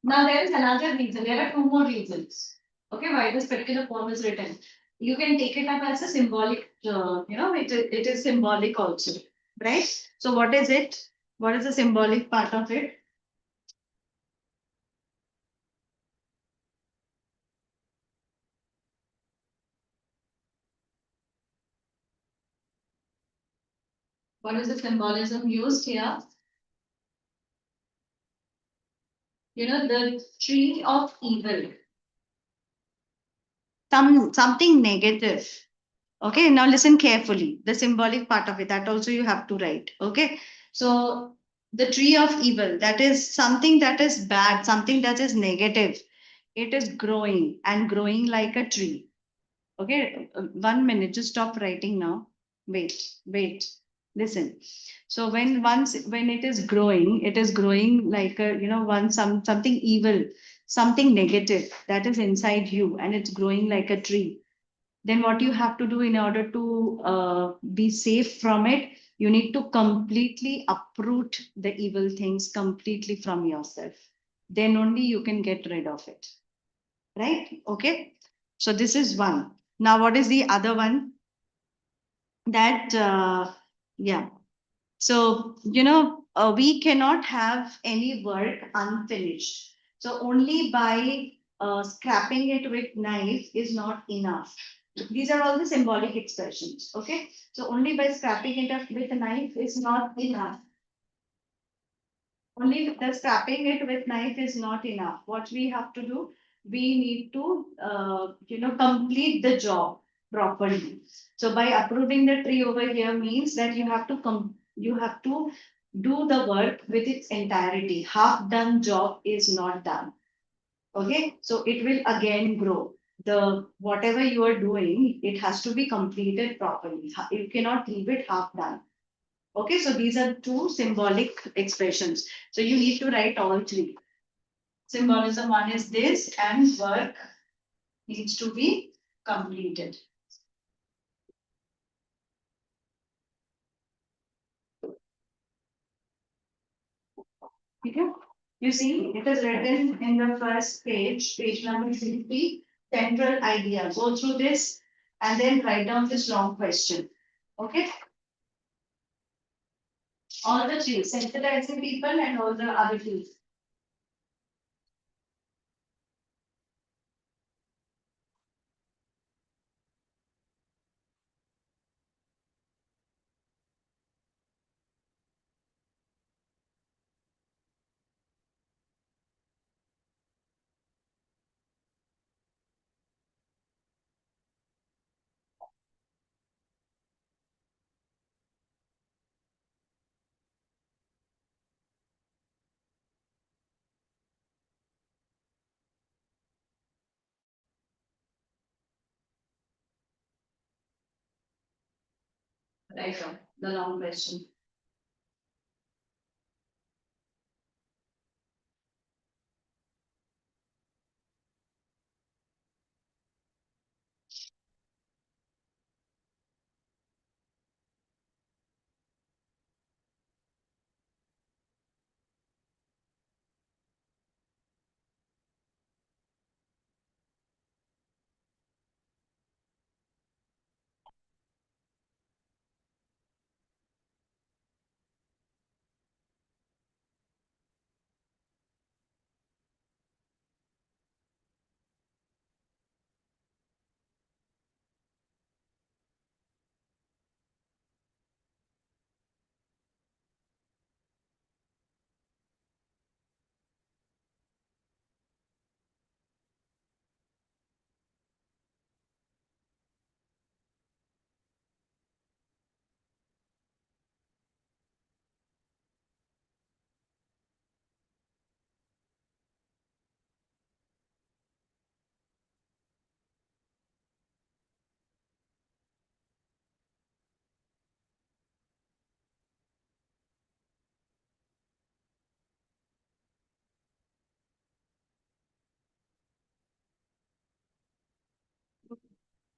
Speaker 1: Now there is another reason. There are two more reasons. Okay, why this particular poem is written. You can take it up as a symbolic. It is symbolic also, right? So what is it? What is the symbolic part of it? What is the symbolism used here? The tree of evil. Something negative. Okay, now listen carefully. The symbolic part of it, that also you have to write. Okay, so the tree of evil, that is something that is bad, something that is negative. It is growing and growing like a tree. Okay, 1 minute, just stop writing now. Wait, listen. So when it is growing like a, something evil, something negative that is inside you, and it's growing like a tree. Then what you have to do in order to be safe from it, you need to completely uproot the evil things completely from yourself. Then only you can get rid of it. Right? Okay. So this is one. Now, what is the other one? That, yeah. So, we cannot have any work unfinished. So only by scrapping it with knife is not enough. These are all the symbolic expressions. Okay. So only by scrapping it up with a knife is not enough. Only the scrapping it with knife is not enough. What we have to do, we need to, complete the job properly. So by approving the tree over here means that you have to do the work with its entirety. Half done job is not done. Okay, so it will again grow. the whatever you are doing, it has to be completed properly. You cannot leave it half done. Okay, so these are two symbolic expressions. So you need to write all three. Symbolism one is this, and work needs to be completed. Okay. You see, it is written in the first page, page number 60, central idea. Go through this and then write down this long question. Okay. All the three, sensitizing people and all the other two. Write down the long question.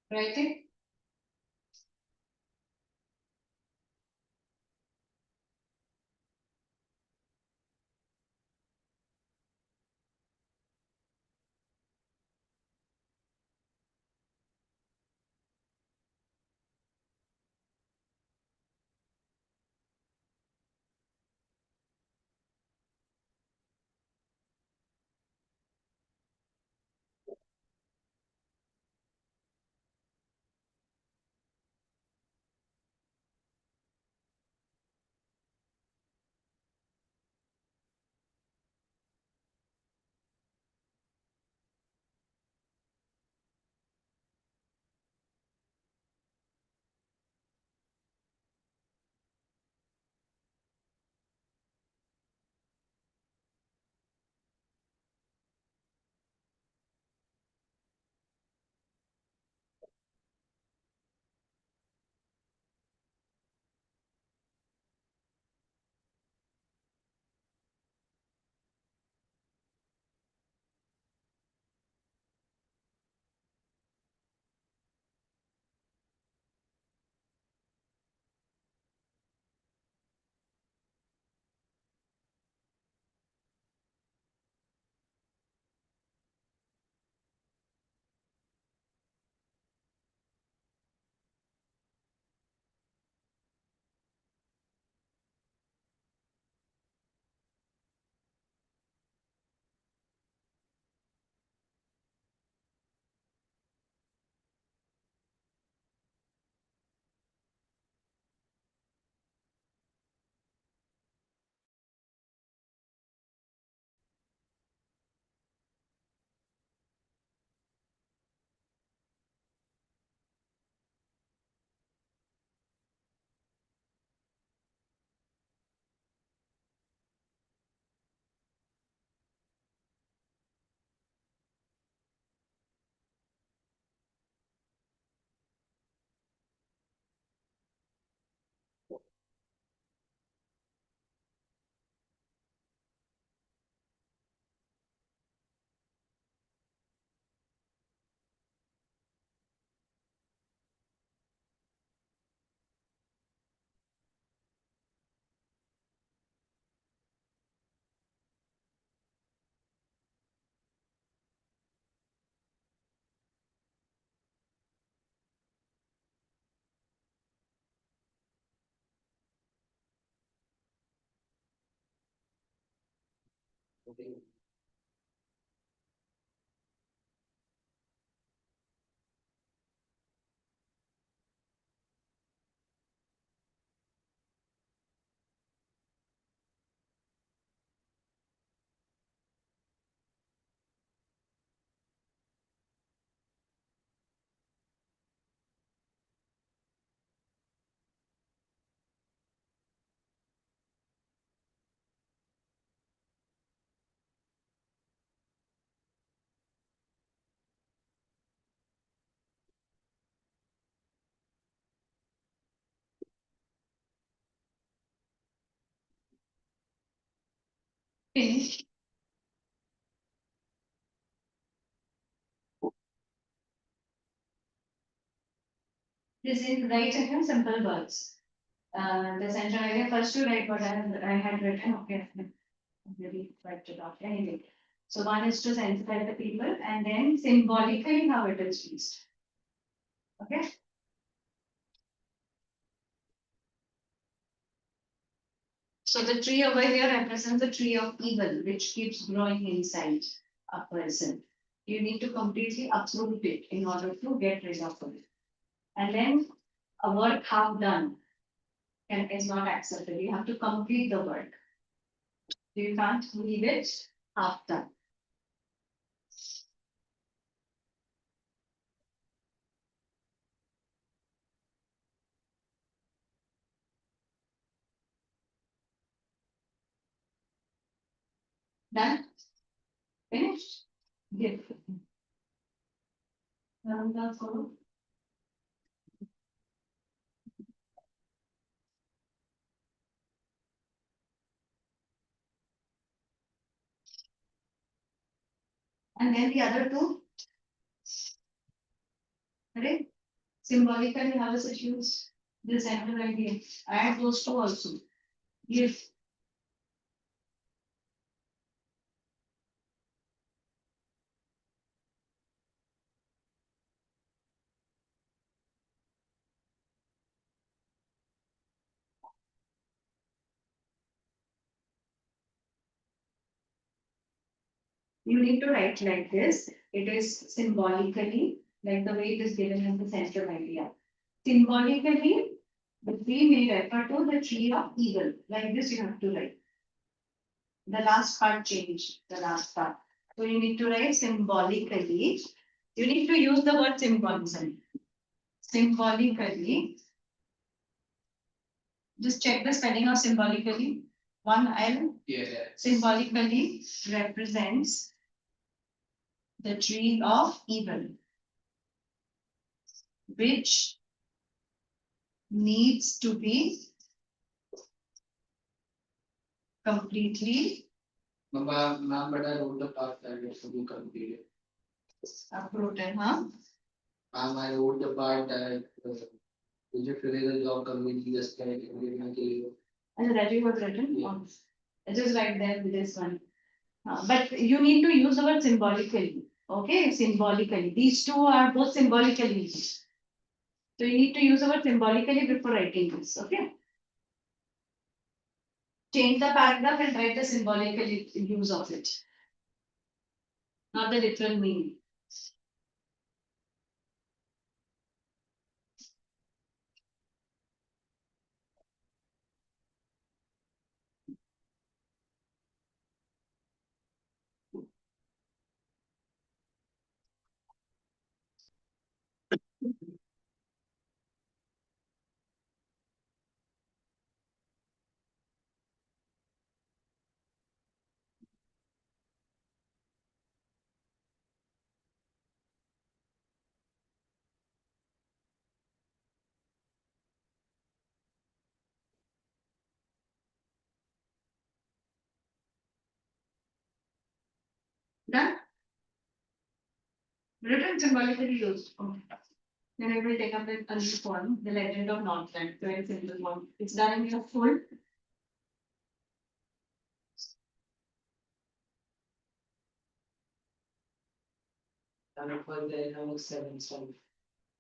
Speaker 1: Writing. Finish. This is write again simple words. The central idea first to write what I had written. Okay, maybe write it out anyway. So one is to sensitize the people, and then symbolically how it is used. Okay. So the tree over here represents the tree of evil, which keeps growing inside a person. You need to completely uproot it in order to get rid of it. And then a work half done is not accepted. You have to complete the work. You can't leave it half done. Done? Finished? Give. Follow. And then the other two, right? Symbolically, how is it used? The central idea. Add those two also. Give. You need to write like this. It is symbolically, like the way it is given in the central idea. Symbolically, the tree may refer to the tree of evil. Like this, you have to write. The last part changed, the last part. So you need to write symbolically. You need to use the word symbolism. Symbolically. Just check the spelling of symbolically. One L.
Speaker 4: Yeah.
Speaker 1: Symbolically represents the tree of evil, which needs to be completely
Speaker 4: Ma'am, but I wrote the part that it should be completed.
Speaker 1: uprooted, huh?
Speaker 4: Ma'am, I wrote the part that we should finish the job completely just like it.
Speaker 1: And that you have written
Speaker 4: Yeah.
Speaker 1: on. It is right there with this one. But you need to use the word symbolically. Okay, symbolically. These two are both symbolically used. So you need to use the word symbolically before writing this. Okay. Change the paragraph and write the symbolical use of it. Not the literal meaning. Done? Written symbolically used. Okay. Then I will take up a new poem, The Legend of Northland. Very simple one. It's done in your full.
Speaker 4: And it was there in 7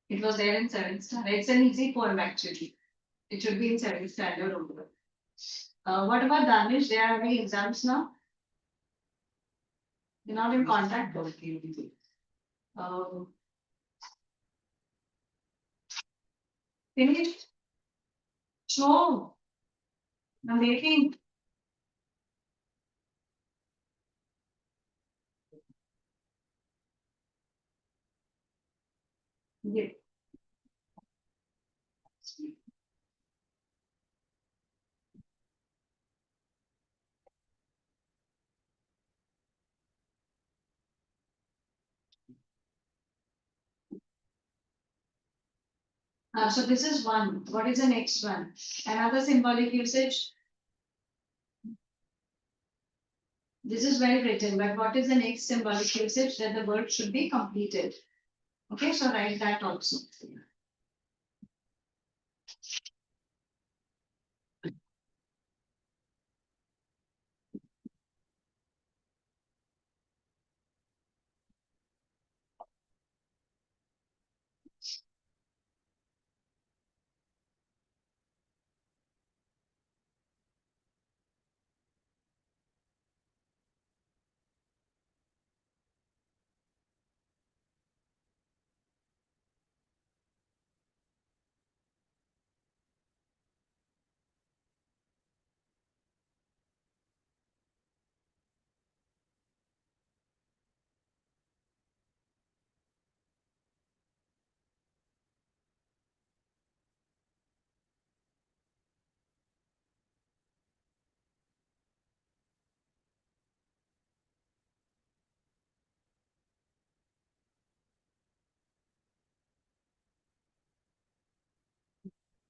Speaker 1: It was there in 7th standard. It's an easy poem actually. It should be in 7th standard only. What about Danish? There are any exams now? You're not in contact. Finished? No. I'm waiting. Yeah. So this is one. What is the next one? Another symbolic usage. This is well written, but what is the next symbolic usage that the word should be completed? Okay, so write that also.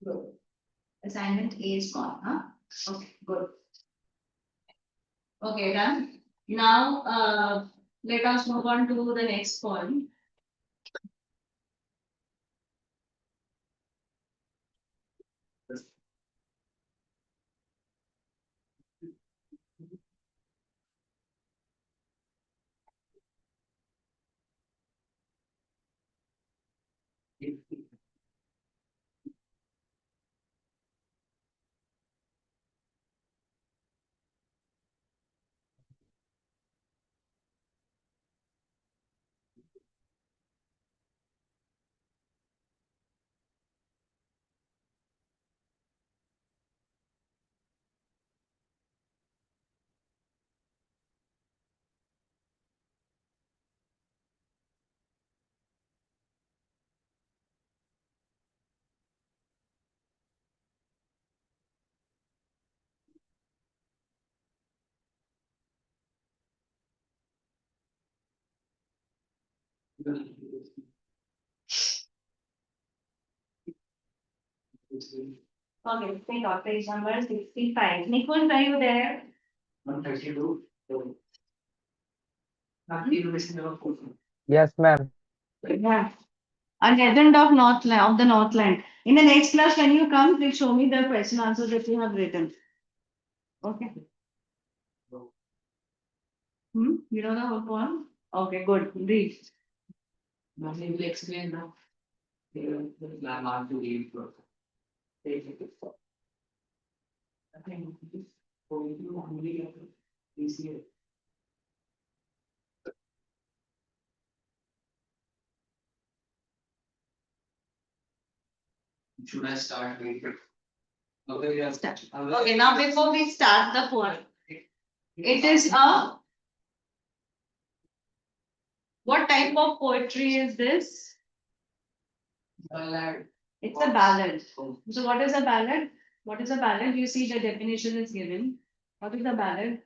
Speaker 1: Good. Assignment A is gone, huh? Okay, good. Okay, done. Now, let us move on to the next point. Okay, take out page number 65. Nikunj, are you there?
Speaker 4: 132.
Speaker 2: Yes, ma'am.
Speaker 1: Yeah. A legend of Northland, of the Northland. In the next class, when you come, please show me the question answers that you have written. Okay. You know the whole poem? Okay, good. Read.
Speaker 4: Nothing will explain now. I'm not to read. I think for you only easier. Should I start reading? Okay, yeah.
Speaker 1: Okay, now before we start the poem, it is a, what type of poetry is this?
Speaker 4: Ballad.
Speaker 1: It's a ballad. So what is a ballad? What is a ballad? You see the definition is given. What is a ballad?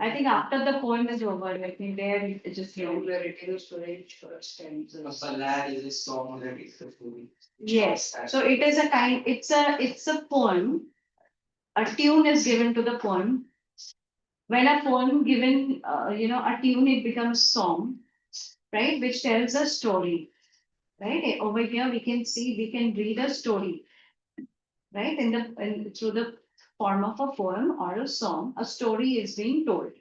Speaker 1: I think after the poem is over, I think there it just
Speaker 3: Where it is storage for stanzas.
Speaker 4: A ballad is a song that is a story.
Speaker 1: Yes, so it is a kind, it's a poem. A tune is given to the poem. When a poem given, a tune, it becomes song, right? Which tells a story, right? Over here, we can see, we can read a story, right? Through the form of a poem or a song, a story is being told.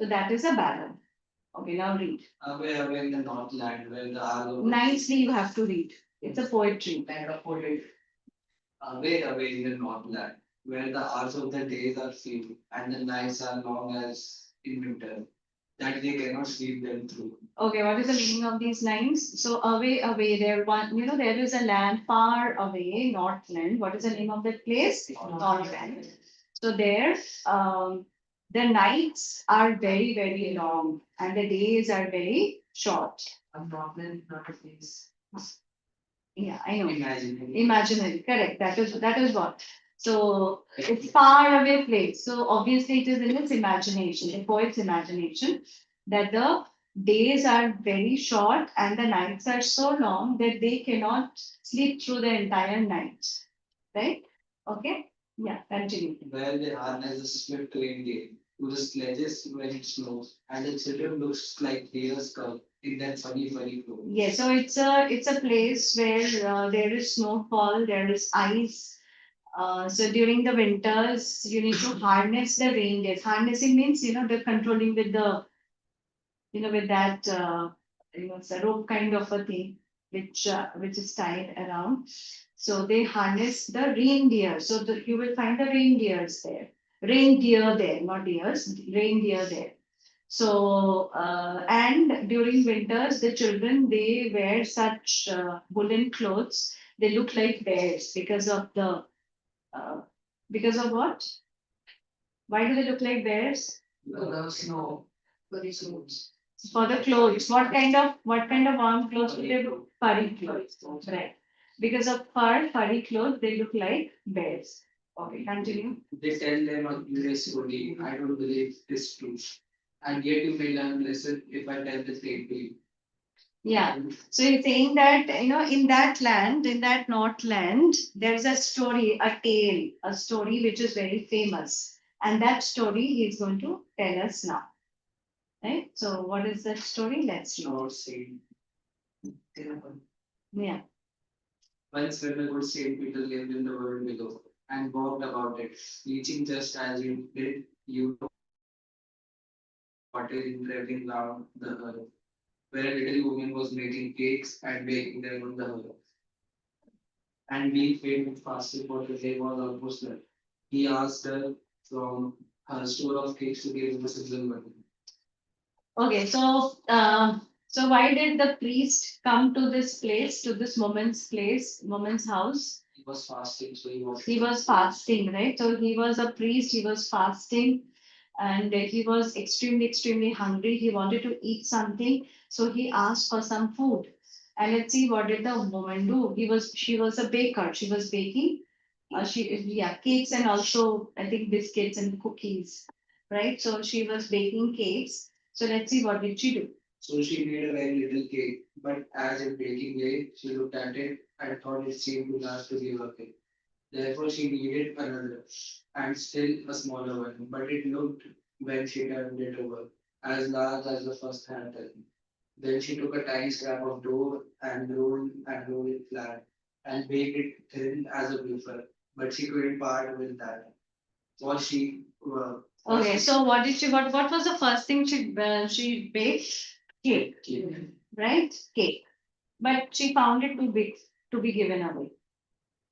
Speaker 1: So that is a ballad. Okay, now read.
Speaker 4: Away in the Northland, where the arrow.
Speaker 1: Nicely you have to read. It's a poetry.
Speaker 4: Land of poetry. Away in the Northland, where the hours of the days are few and the nights are long as in winter. that they cannot sleep them through.
Speaker 1: Okay, what is the meaning of these lines? So away, there one, there is a land far away, Northland. What is the name of that place? Northland. So there, the nights are very, very long and the days are very short.
Speaker 4: Northland is not a place.
Speaker 1: Yeah, I know.
Speaker 4: Imaginary.
Speaker 1: Imaginary, correct. That is what. So it's far away place. So obviously it is in its imagination, the poet's imagination, that the days are very short and the nights are so long that they cannot sleep through the entire night. Right? Okay? Yeah, continue.
Speaker 4: Where they harness a swift reindeer to the sledges when it snows, and the children looks like deers come in that funny, funny flow.
Speaker 1: Yes, so it's a place where there is snowfall, there is ice. So during the winters, you need to harness the reindeer. Harnessing means, the controlling with with that, it's a rope kind of a thing, which is tied around. So they harness the reindeer. So you will find the reindeers there. Reindeer there, not deers, reindeer there. So, and during winters, the children, they wear such woolen clothes. They look like bears uh, because of what? Why do they look like bears?
Speaker 4: The snow, very smooth.
Speaker 1: For the clothes. What kind of warm clothes do they do? Furry clothes. Right. Because of furry clothes, they look like bears. Okay, continue.
Speaker 4: They tell them a curious story. I don't believe this true. And yet you may learn lesson if I tell the same to you.
Speaker 1: Yeah. So you're saying that, in that land, in that Northland, there's a story, a tale, a story which is very famous. And that story he's going to tell us now. Right? So what is that story? Let's see.
Speaker 4: Not saying.
Speaker 1: Yeah.
Speaker 4: Once when a good Saint Peter lived in the world below and walked about it, reaching just as you did, you water in traveling round the earth, where a little woman was making cakes and baking them on the earth. And being filled with fasting for the day was almost done. He asked her from her store of cakes to give him a single money.
Speaker 1: Okay, so why did the priest come to this place, to this woman's house?
Speaker 4: He was fasting, so
Speaker 1: He was fasting, right? So he was a priest, he was fasting, and he was extremely, extremely hungry. He wanted to eat something, so he asked for some food. And let's see what did the woman do. She was a baker. She was baking, cakes and also I think biscuits and cookies, right? So she was baking cakes. So let's see what did she do.
Speaker 4: So she made a very little cake, but as it baking lay, she looked at it and thought it seemed too large to give up. Therefore, she needed another, and still a smaller one, but it looked, when she turned it over, as large as the first had done. Then she took a tiny scrap of dough and rolled it flat, and baked it thin as a wafer. But she couldn't part with that. What she
Speaker 1: Okay, so what was the first thing she baked? Cake, right? Cake. But she found it too big to be given away.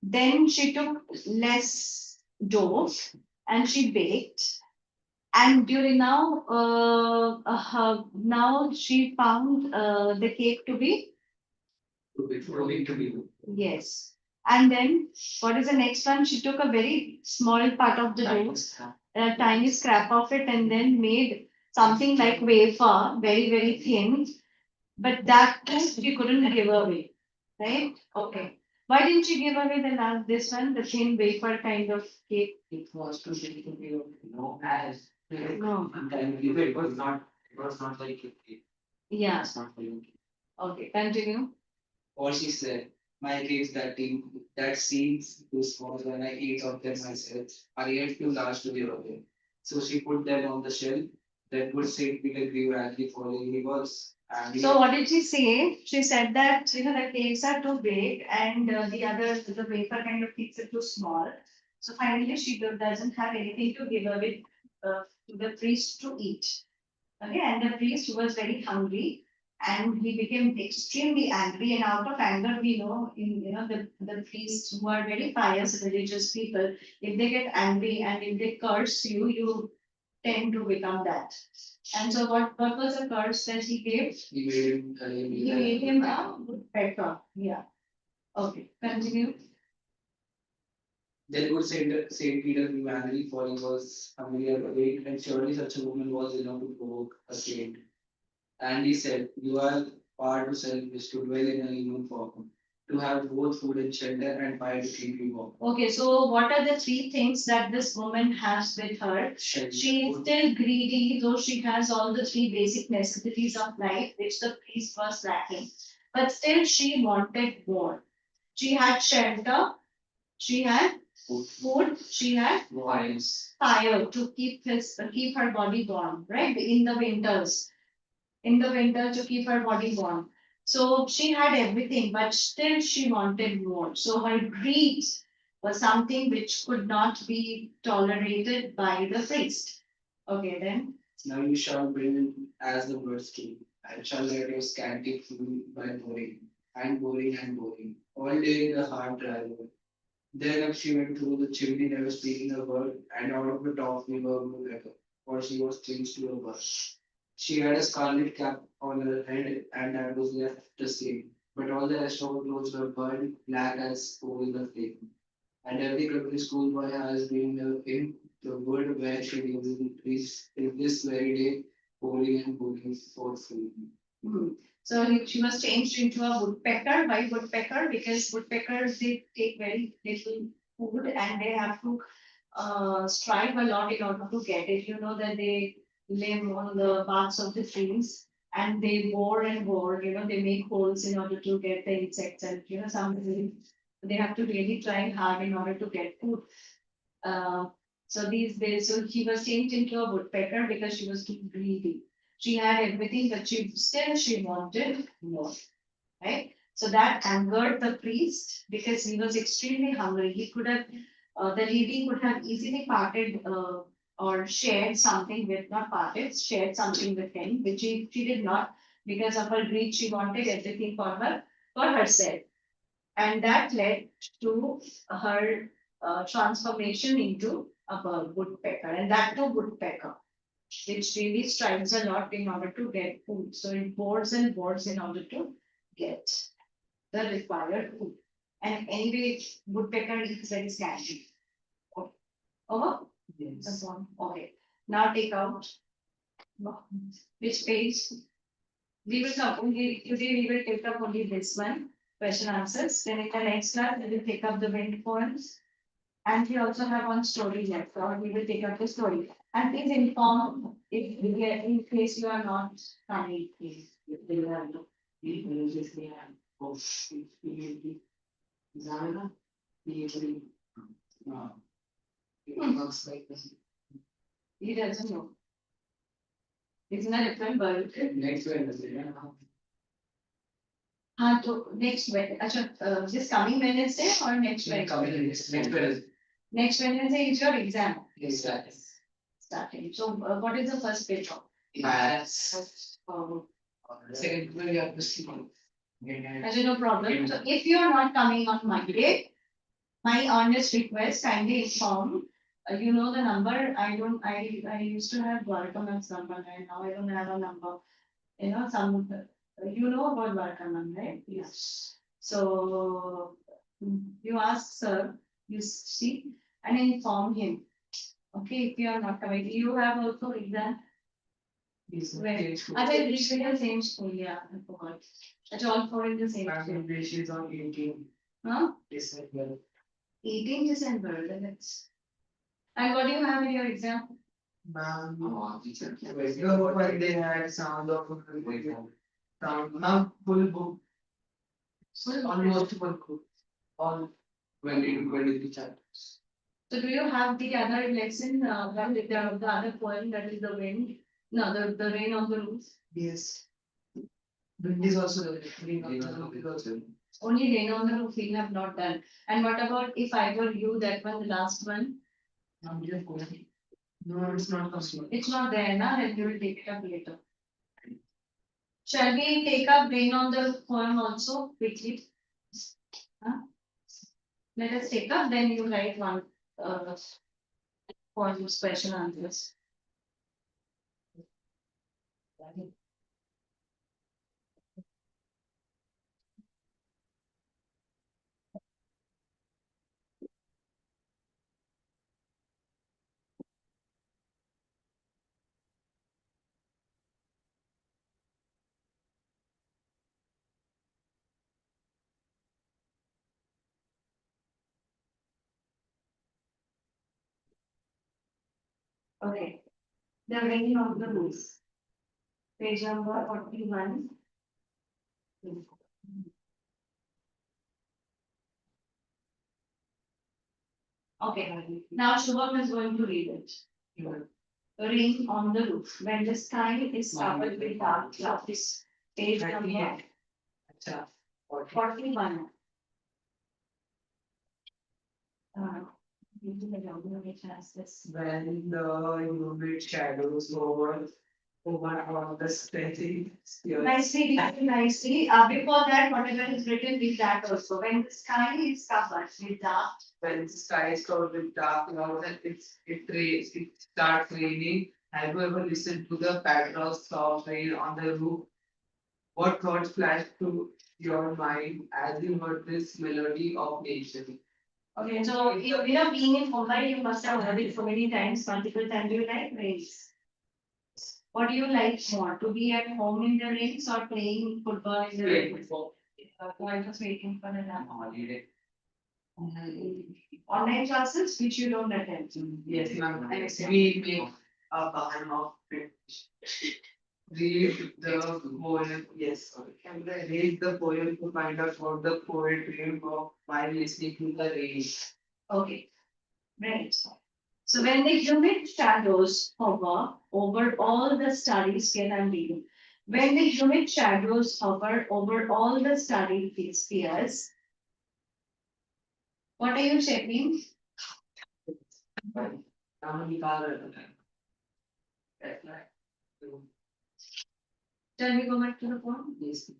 Speaker 1: Then she took less dough and she baked. And during now she found the cake to be.
Speaker 4: to be.
Speaker 1: Yes. And then what is the next one? She took a very small part of the dough, a tiny scrap of it, and then made something like wafer, very, very thin. But that too she couldn't give away. Right? Okay. Why didn't she give away this one, the thin wafer kind of cake?
Speaker 4: It was too big to be, as
Speaker 1: No.
Speaker 4: it was not like it.
Speaker 1: Yeah.
Speaker 4: It's not like it.
Speaker 1: Okay, continue.
Speaker 4: Or she said, my cakes that seems too small when I eat of them myself are yet too large to give away. So she put them on the shelf. Then good Saint Peter grew angry falling he was angry.
Speaker 1: So what did she say? She said that the cakes are too big and the wafer kind of cakes are too small. So finally she doesn't have anything to give away to the priest to eat. Okay, and the priest was very hungry and he became extremely angry. And out of anger, we know the priests who are very pious religious people, if they get angry and if they curse you, tend to become that. And so what was the curse that he gave?
Speaker 4: He made him.
Speaker 1: He made him a woodpecker. Yeah. Okay, continue.
Speaker 4: Then good Saint Peter grew angry, for he was hungry and awake, and surely such a woman was enough to provoke a saint. And he said, "You are far too selfish to dwell in a human form, to have both food and shelter and fire to keep you warm."
Speaker 1: Okay, so what are the three things that this woman has with her?
Speaker 4: Shelter,
Speaker 1: She is
Speaker 4: food,
Speaker 1: still greedy, though she has all the three basic necessities of life, which the priest was lacking. But still, she wanted more. She had shelter, she had food, she had
Speaker 4: wines.
Speaker 1: fire to keep her body warm, right? In the winter to keep her body warm. So she had everything, but still she wanted more. So her greed was something which could not be tolerated by the priest. Okay, then.
Speaker 4: Now you shall bring as the birds do, and shall let your scanty food by boring, and boring and boring, all day in the hard dry wood. Then up she went through the chimney, never speaking a word, and out of the top came a woodpecker, for she was changed to a bird. She had a scarlet cap on her head, and that was left the same. But all the rest of her clothes were burned black as coal in the flame. And every country schoolboy has been in the wood where she lives in trees in this very day, holy and holy for free.
Speaker 1: Hmm. So she was changed into a woodpecker. Why woodpecker? Because woodpeckers they take very little food and they have to strive a lot in order to get it. You know that they live on the barks of the trees and they bore and bore. You know they make holes in order to get the insects and some they have to really try hard in order to get food. Uh, so these days, so she was changed into a woodpecker because she was too greedy. She had everything, but she wanted more, right? So that angered the priest because he was extremely hungry. He could have, the lady could have easily parted or shared something with, not parted, shared something with him, which she did not because of her greed. She wanted everything for herself. And that led to her transformation into a woodpecker, and that too woodpecker, which really strives a lot in order to get food. So it bores and bores in order to get the required food. And anyway, woodpecker eats very scanty. Okay. Over?
Speaker 4: Yes.
Speaker 1: That's one. Okay. Now take out which page? We will come only today. We will take up only this one question answers. Then in the next class, we will take up the wind poems. And we also have one story left, or we will take up the story. And please inform if we get in case you are not coming, please. He doesn't know. It's not a different bird.
Speaker 4: Next Wednesday.
Speaker 1: So next Wednesday, this coming Wednesday or next Wednesday?
Speaker 4: Next Wednesday.
Speaker 1: Next Wednesday is your exam
Speaker 4: Exactly.
Speaker 1: starting. So what is the first paper?
Speaker 4: Yes.
Speaker 1: Oh,
Speaker 4: Second, we have to see.
Speaker 1: no problem. So if you are not coming on Monday, my honest request, kindly inform. You know the number. I used to have Varkaman's number, and now I don't have a number. You know about Varkaman, right? Yes. So you ask sir, you see, and inform him. Okay, if you are not coming, you have also exam. Where? I think we should have same school, yeah, I forgot. At all four in the same school.
Speaker 4: She's on 18
Speaker 1: Huh?
Speaker 4: December.
Speaker 1: 18 December, then it's. And what do you have in your exam?
Speaker 4: Ma'am, what they had sound of sound, ma'am, full book, almost full book, all 20 to 23 chapters.
Speaker 1: So do you have the other lesson, the other poem that is the wind? No, the rain on the roof.
Speaker 4: Yes. Wind is also there. Rain on the roof is also.
Speaker 1: Only rain on the roof we have not done. And what about if I were you, that one, the last one?
Speaker 4: No, it's not possible.
Speaker 1: It's not there, na? Then we will take it up later. Shall we take up rain on the poem also quickly? Huh? Let us take up, then you write one poem question answers. Okay. The rain on the roof. Page number 41. Okay, now Shubham is going to read it. Rain on the roof. When the sky is covered with dark clouds. Page number 41. Which has this.
Speaker 4: When the humid shadows over all the stretching spheres.
Speaker 1: Nicely, nicely. Before that, whatever is written with that also. When the sky is covered with dark.
Speaker 4: When the sky is covered with dark clouds and it starts raining. Have you ever listened to the patter of soft rain on the roof? What thoughts flashed to your mind as you heard this melody of nature?
Speaker 1: Okay, so you know, being in Mumbai, you must have heard it so many times, multiple times. Do you like rains? What do you like more, to be at home in the rains or playing football in the rain? I was waiting for an
Speaker 4: Holiday.
Speaker 1: online classes which you don't attend.
Speaker 4: Yes, ma'am. We make a ban of it. Read the poem, yes, sorry. Read the poem to find out what the poet dreamed of while listening to the rain.
Speaker 1: Okay, right. So when the humid shadows hover over all the study scale I'm reading. When the humid shadows hover over all the study spheres. What are you checking? Tell me, go back to the point.
Speaker 4: Yes.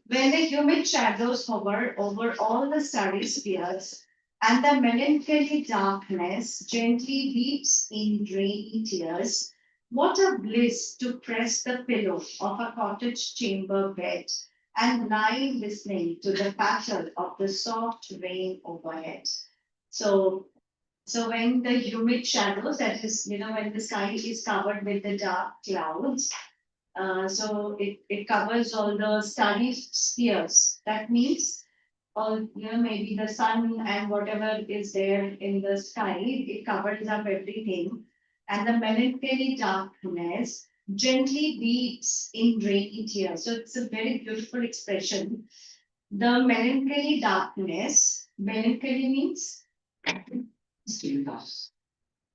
Speaker 1: When the humid shadows hover over all the study spheres, and the melancholy darkness gently weeps in rainy tears, what a bliss to press the pillow of a cottage chamber bed and lie listening to the patter of the soft rain overhead. So, so when the humid shadows, that is, you know, when the sky is covered with the dark clouds, so it covers all the study spheres. That means all, you know, maybe the sun and whatever is there in the sky, it covers up everything. And the melancholy darkness gently weeps in rainy tears. So it's a very beautiful expression. The melancholy darkness, melancholy means
Speaker 4: Still does.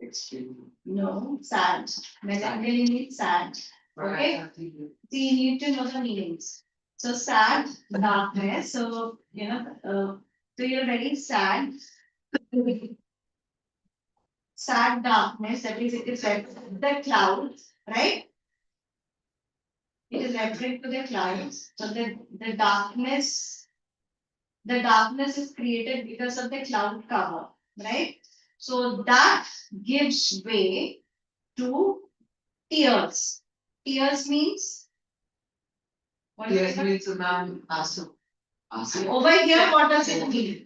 Speaker 4: Extreme.
Speaker 1: no, sad. Melancholy means sad. Okay. See, you need to know the meanings. So sad, darkness. So you know, so you're very sad. Sad darkness. That is, it is the clouds, right? It is referring to the clouds. So the darkness is created because of the cloud cover, right? So that gives way to tears. Tears means what is
Speaker 4: Yes,
Speaker 1: it?
Speaker 4: means ma'am, asu.
Speaker 1: Over here, what does it mean?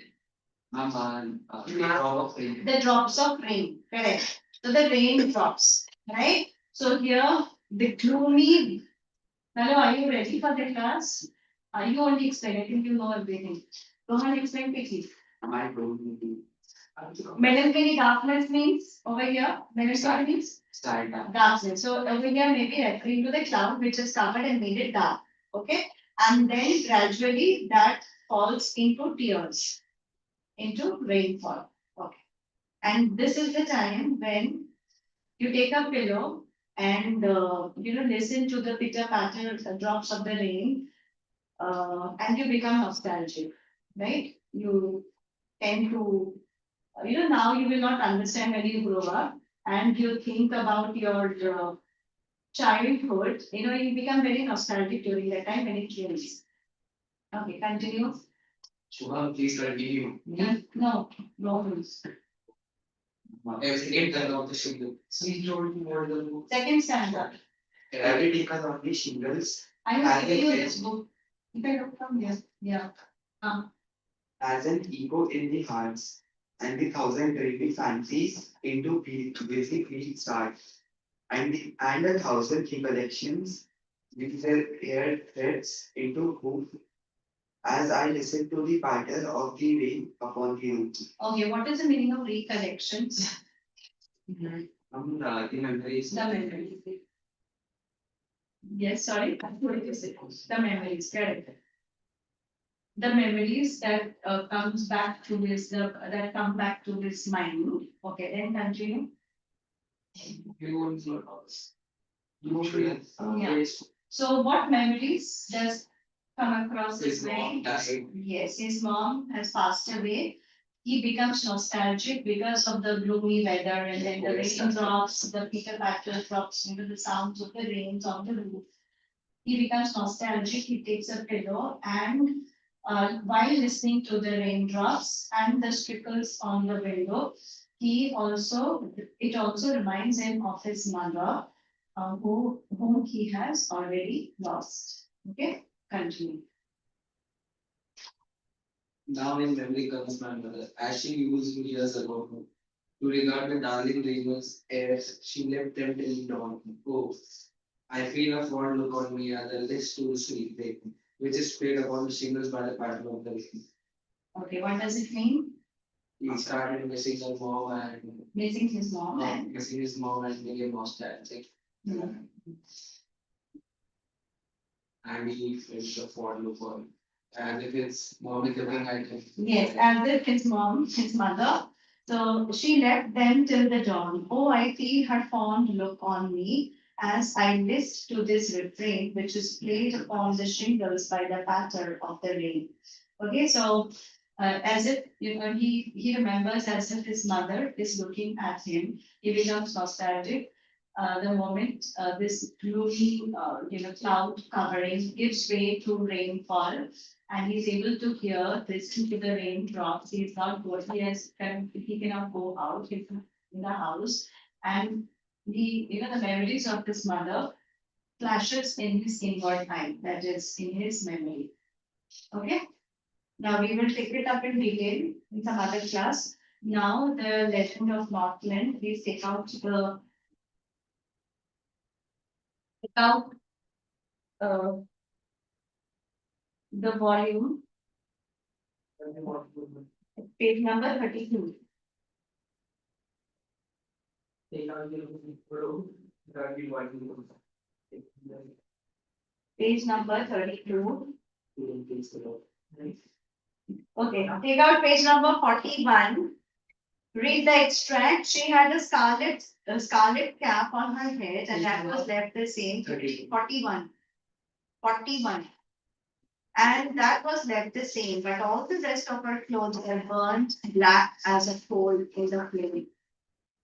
Speaker 4: Ma'am, drop of rain.
Speaker 1: The drops of rain, correct. So the rain drops, right? So here the gloomy. Hello, are you ready for the class? Are you only explain? I think you know everything. Go ahead, explain quickly.
Speaker 4: I don't know.
Speaker 1: Melancholy darkness means over here. Melancholy means
Speaker 4: Side
Speaker 1: darkness. So over here maybe referring to the cloud which is covered and made it dark. Okay, and then gradually that falls into tears, into rainfall. Okay. And this is the time when you take a pillow and you know, listen to the pitter patter drops of the rain, and you become nostalgic, right? You tend to, you know, now you will not understand when you grow up and you think about your childhood, you know, you become very nostalgic during that time when it rains. Okay, continue.
Speaker 4: Shubham, please continue.
Speaker 1: No, no rules.
Speaker 4: Second turn of the schedule. Please told me more than
Speaker 1: Second stanza.
Speaker 5: Every taken on the shingles
Speaker 1: I will
Speaker 5: As
Speaker 1: give you
Speaker 5: it
Speaker 1: this
Speaker 5: is.
Speaker 1: book. You can look from here. Yeah.
Speaker 5: as an ego in the hearts, and the thousand dreamy fancies into busy field starts, and a thousand recollections with their hair threads into hoop as I listen to the patter of the rain upon the roof.
Speaker 1: Okay, what is the meaning of recollections?
Speaker 5: The memories.
Speaker 1: The memories. Yes, sorry, what did you say? The memories, correct. The memories that comes back to his, that come back to his mind. Okay, then continue.
Speaker 4: You won't see us.
Speaker 1: Yeah. So what memories does come across his
Speaker 4: His mom
Speaker 1: mind?
Speaker 4: died.
Speaker 1: Yes, his mom has passed away. He becomes nostalgic because of the gloomy weather and then the rain drops, the Peter Patter drops into the sounds of the rains on the roof. He becomes nostalgic, he takes a pillow and while listening to the raindrops and the trickles on the window, it also reminds him of his mother, whom he has already lost. Okay, continue.
Speaker 4: Now in memory comes my mother, as she used to years ago. To regard the darling dreamers as she left them till dawn. Oh, I feel a fond look on me as I list to sleep, which is played upon the shingles by the pattern of the rain.
Speaker 1: Okay, what does it mean?
Speaker 4: He started missing his mom and
Speaker 1: Missing his mom and
Speaker 4: missing his mom and became nostalgic. And he felt a fond look on. And if his mom is looking at him.
Speaker 1: yes, as if his mom, his mother. So she left them till the dawn. Oh, I feel her fond look on me as I list to this refrain, which is played upon the shingles by the patter of the rain. Okay, so as if he remembers as if his mother is looking at him. He becomes nostalgic. The moment this gloomy, cloud covering gives way to rainfall, and he's able to hear, listen to the raindrops. He's not good. He cannot go out. He's in the house, and the memories of his mother flashes in his inward eye. That is in his memory. Okay. Now we will take it up in detail in some other class. Now the legend of Northland. Please take out uh, the volume, page number 32. Page number 32. Okay, now take out page number 41. Read the extract. She had a scarlet cap on her head, and that was left the same. 41. 41. And that was left the same, but all the rest of her clothes were burnt black as a coal in the flame.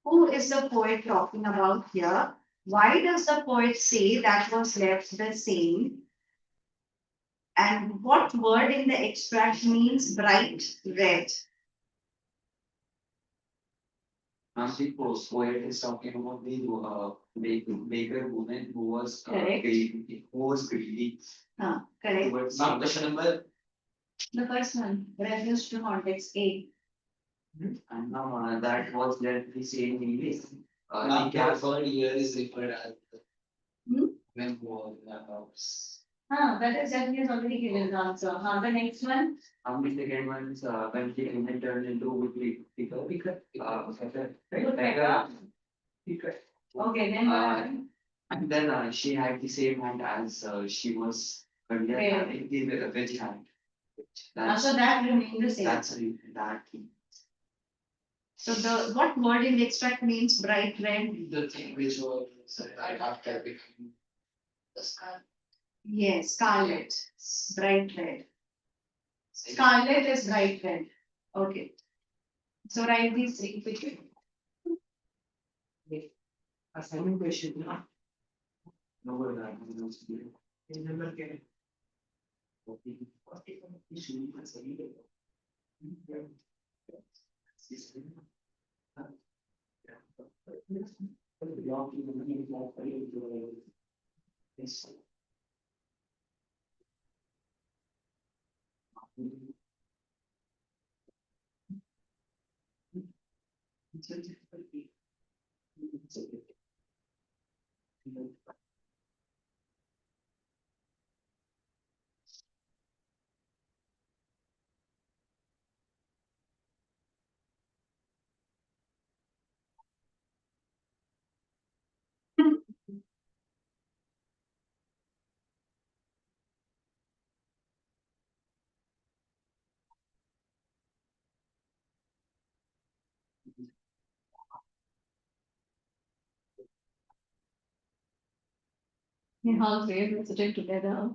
Speaker 1: Who is the poet talking about here? Why does the poet say that was left the same? And what word in the extract means bright red?
Speaker 5: The poet is talking about the baker woman who was
Speaker 1: Correct.
Speaker 5: who was greedy
Speaker 1: Correct.
Speaker 5: towards some question number.
Speaker 1: The first one, reference to context A.
Speaker 5: And now that was left the same English.
Speaker 4: Now
Speaker 5: The
Speaker 4: the
Speaker 5: cap
Speaker 4: word here is referred as the
Speaker 1: Hmm?
Speaker 4: when who was in the house.
Speaker 1: That is that he has already given the answer. The next one.
Speaker 5: the second one is when the woman turned into woodpecker.
Speaker 1: Woodpecker. Okay, then
Speaker 5: And then she had the same hand as she was earlier
Speaker 1: Right.
Speaker 5: having the veg hand.
Speaker 1: so that remains the same.
Speaker 5: That.
Speaker 1: So what word in the extract means bright red?
Speaker 4: The thing which was right after becoming the scar.
Speaker 1: Yes, scarlet, bright red. Scarlet is bright red. Okay. So write these three quickly.
Speaker 4: Assignment question.
Speaker 5: No word.
Speaker 4: Number can.
Speaker 1: In half way, we're sitting together.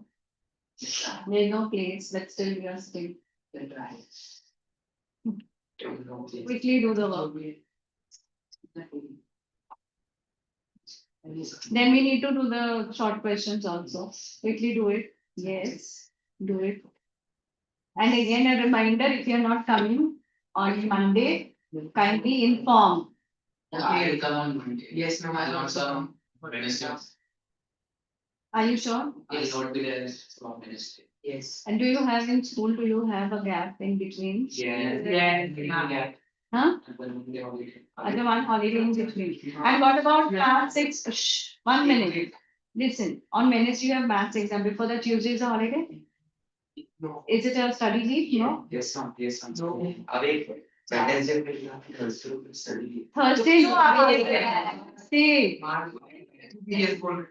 Speaker 1: There's no place, but still we are sitting. Quickly do the work. Then we need to do the short questions also. Quickly do it. Yes, do it. And again, a reminder, if you're not coming on Monday, kindly inform.
Speaker 4: Okay, I'll come on Monday. Yes, ma'am, I'll also come. Wednesday.
Speaker 1: Are you sure?
Speaker 4: I'll not be there from Wednesday. Yes.
Speaker 1: And do you have in school, do you have a gap in between?
Speaker 4: Yeah.
Speaker 1: Huh? Other one holiday in between. And what about math six? Shh, 1 minute. Listen, on Wednesday you have maths exam. Before that Tuesday is a holiday?
Speaker 4: No.
Speaker 1: Is it a study leave? No?
Speaker 5: Yes, ma'am. Yes, ma'am.
Speaker 4: No.
Speaker 5: Away. Wednesday, Thursday, study.
Speaker 1: Thursday no away. Stay.
Speaker 4: Yes, for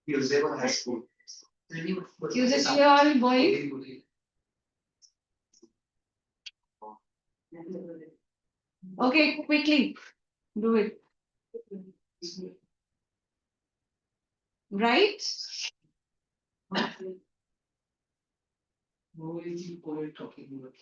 Speaker 5: Tuesday for high school.
Speaker 1: Tuesday you are going. Okay, quickly. Do it. Right?
Speaker 4: Who is the poet talking about?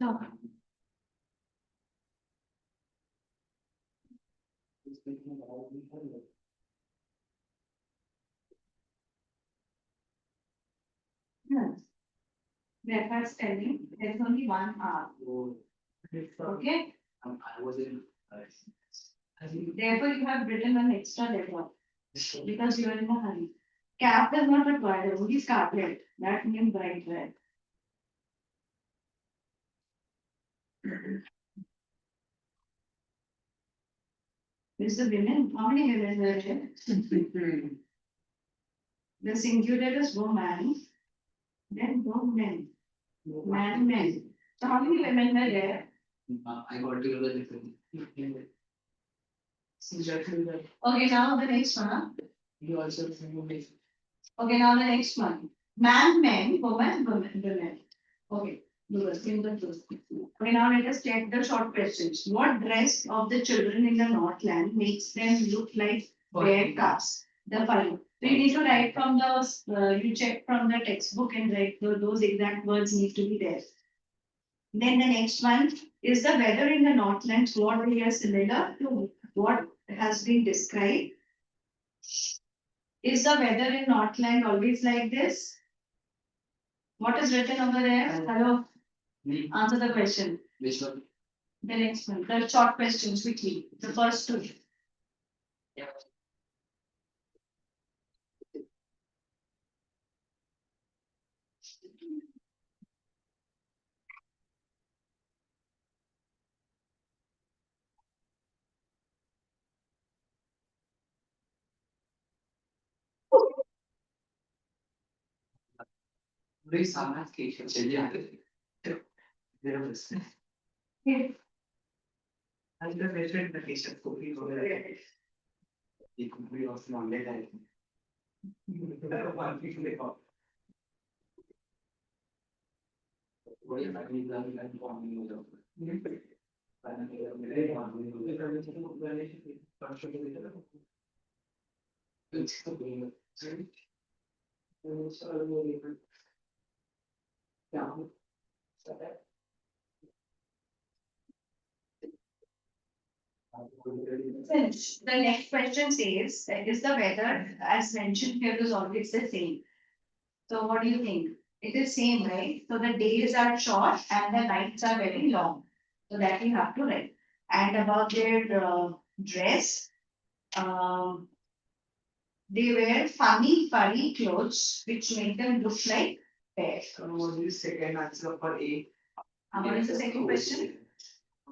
Speaker 1: No. Yes. Breakfast telling there's only 1 hour. Okay?
Speaker 4: I was in.
Speaker 1: Therefore, you have written an extra letter because you are in a hurry. Cap does not require, only scarlet. That means bright red. Is the women? How many women are there? The singular is woman, then women, man, men. So how many women are there?
Speaker 4: I got to know the difference.
Speaker 1: Okay, now the next one. Huh?
Speaker 4: You also remember.
Speaker 1: Okay, now the next one. Man, men, woman, women, women. Okay, do the single truth. Okay, now let us check the short questions. What dress of the children in the Northland makes them look like bear calves? The following. So you need to write from the, you check from the textbook and write those exact words need to be there. Then the next one is the weather in the Northland what we are similar to what has been described. Is the weather in Northland always like this? What is written over there? Hello, answer the question.
Speaker 4: Which one?
Speaker 1: The next one, the short questions quickly. The first two.
Speaker 4: Yeah. पूरी सामना की चलिए आगे
Speaker 5: There was.
Speaker 1: Okay.
Speaker 5: And the measured the patient could be over there. It could be of knowledge. I think. One people they call. What is that? We learn and forming the
Speaker 1: Since the next question says, is the weather as mentioned here is always the same? So what do you think? It is same, right? So the days are short and the nights are very long. So that you have to write. And about their dress, um, they wear funny furry clothes which make them look like bears.
Speaker 4: What is second answer for A?
Speaker 1: What is the second question?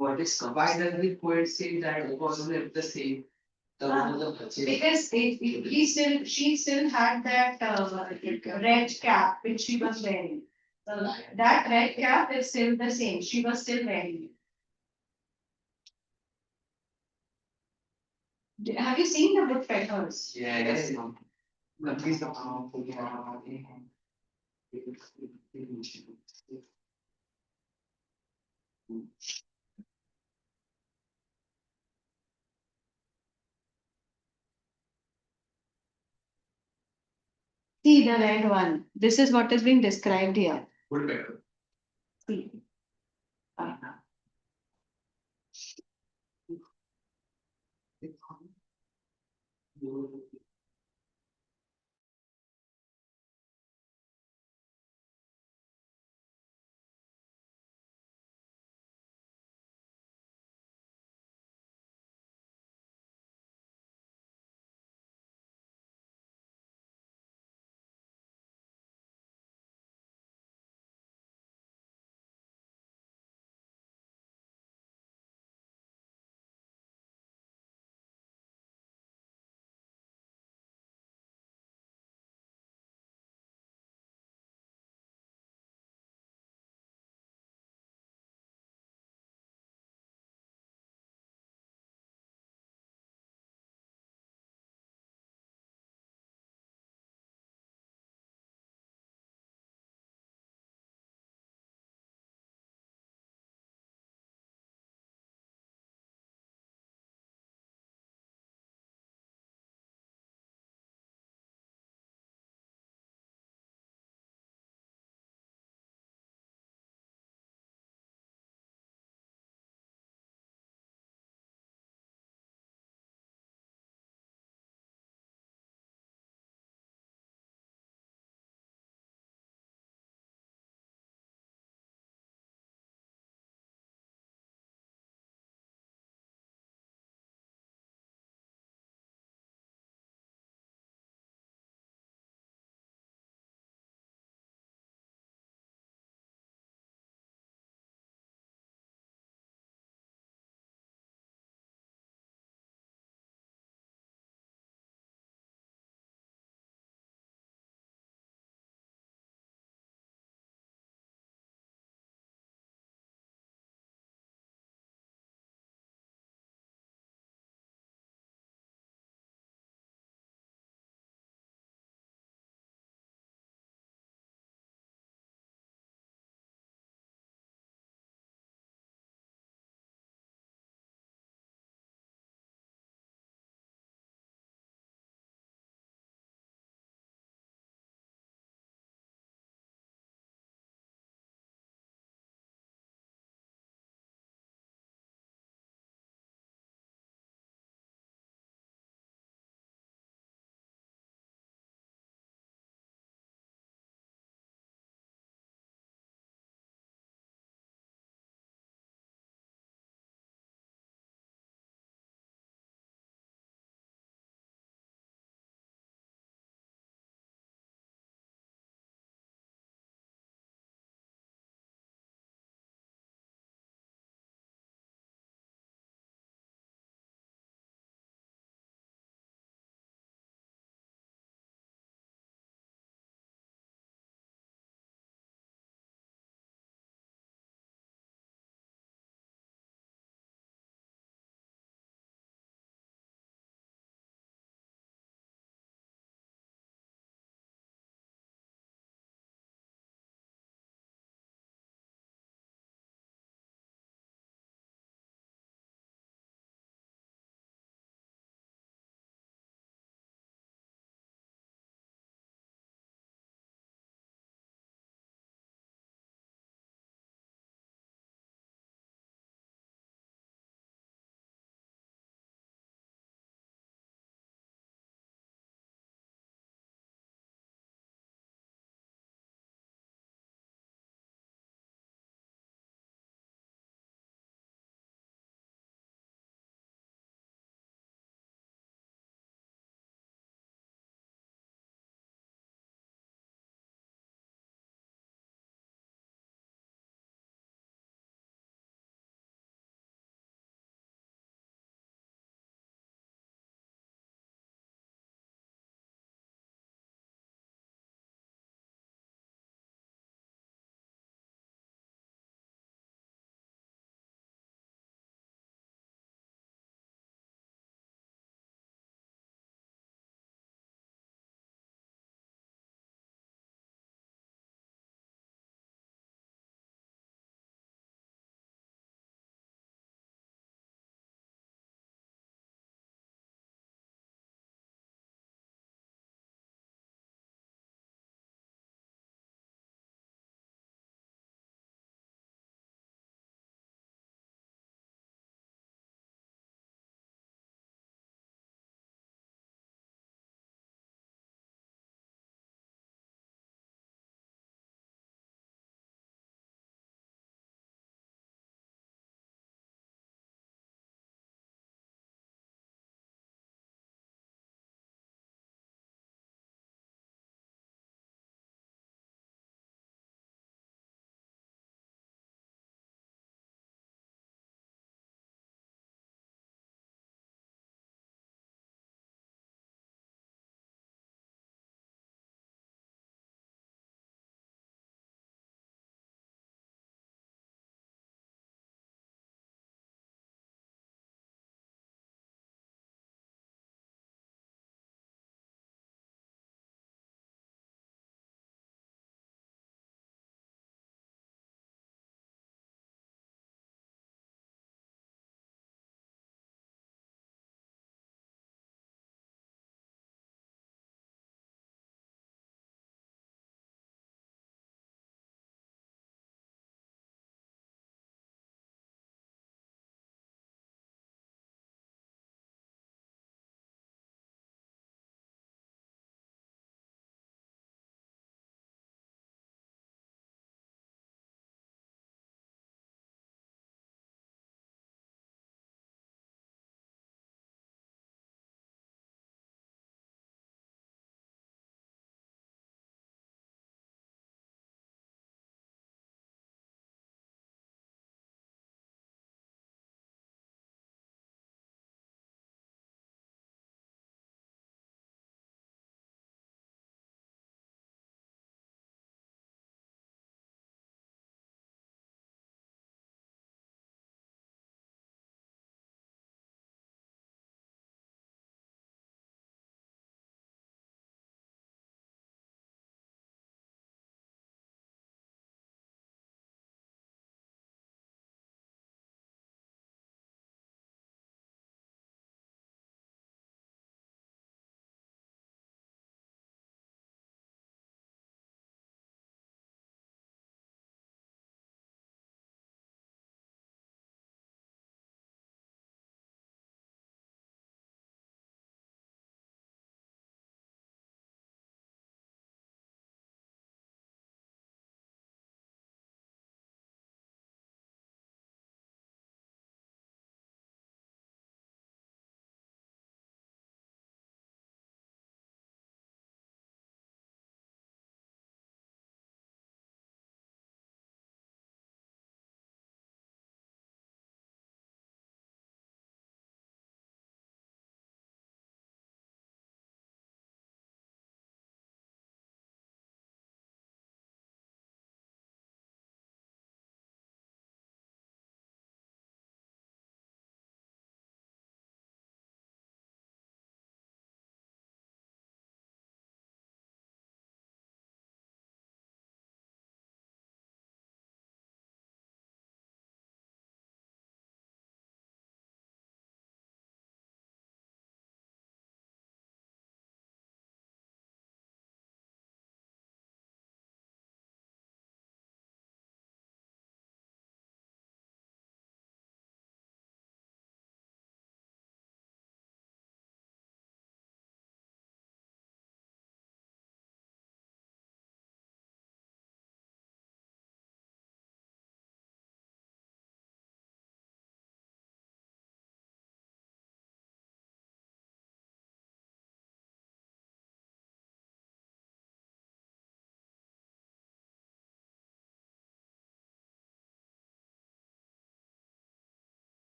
Speaker 4: What is why does the poet say that it was left the same?
Speaker 1: Because she still had that red cap which she was wearing. So that red cap is still the same. She was still wearing it. Have you seen the woodpeckers?
Speaker 4: Yes.
Speaker 5: But please don't.
Speaker 1: See the red one. This is what is being described here.
Speaker 4: Woodpecker.
Speaker 1: See.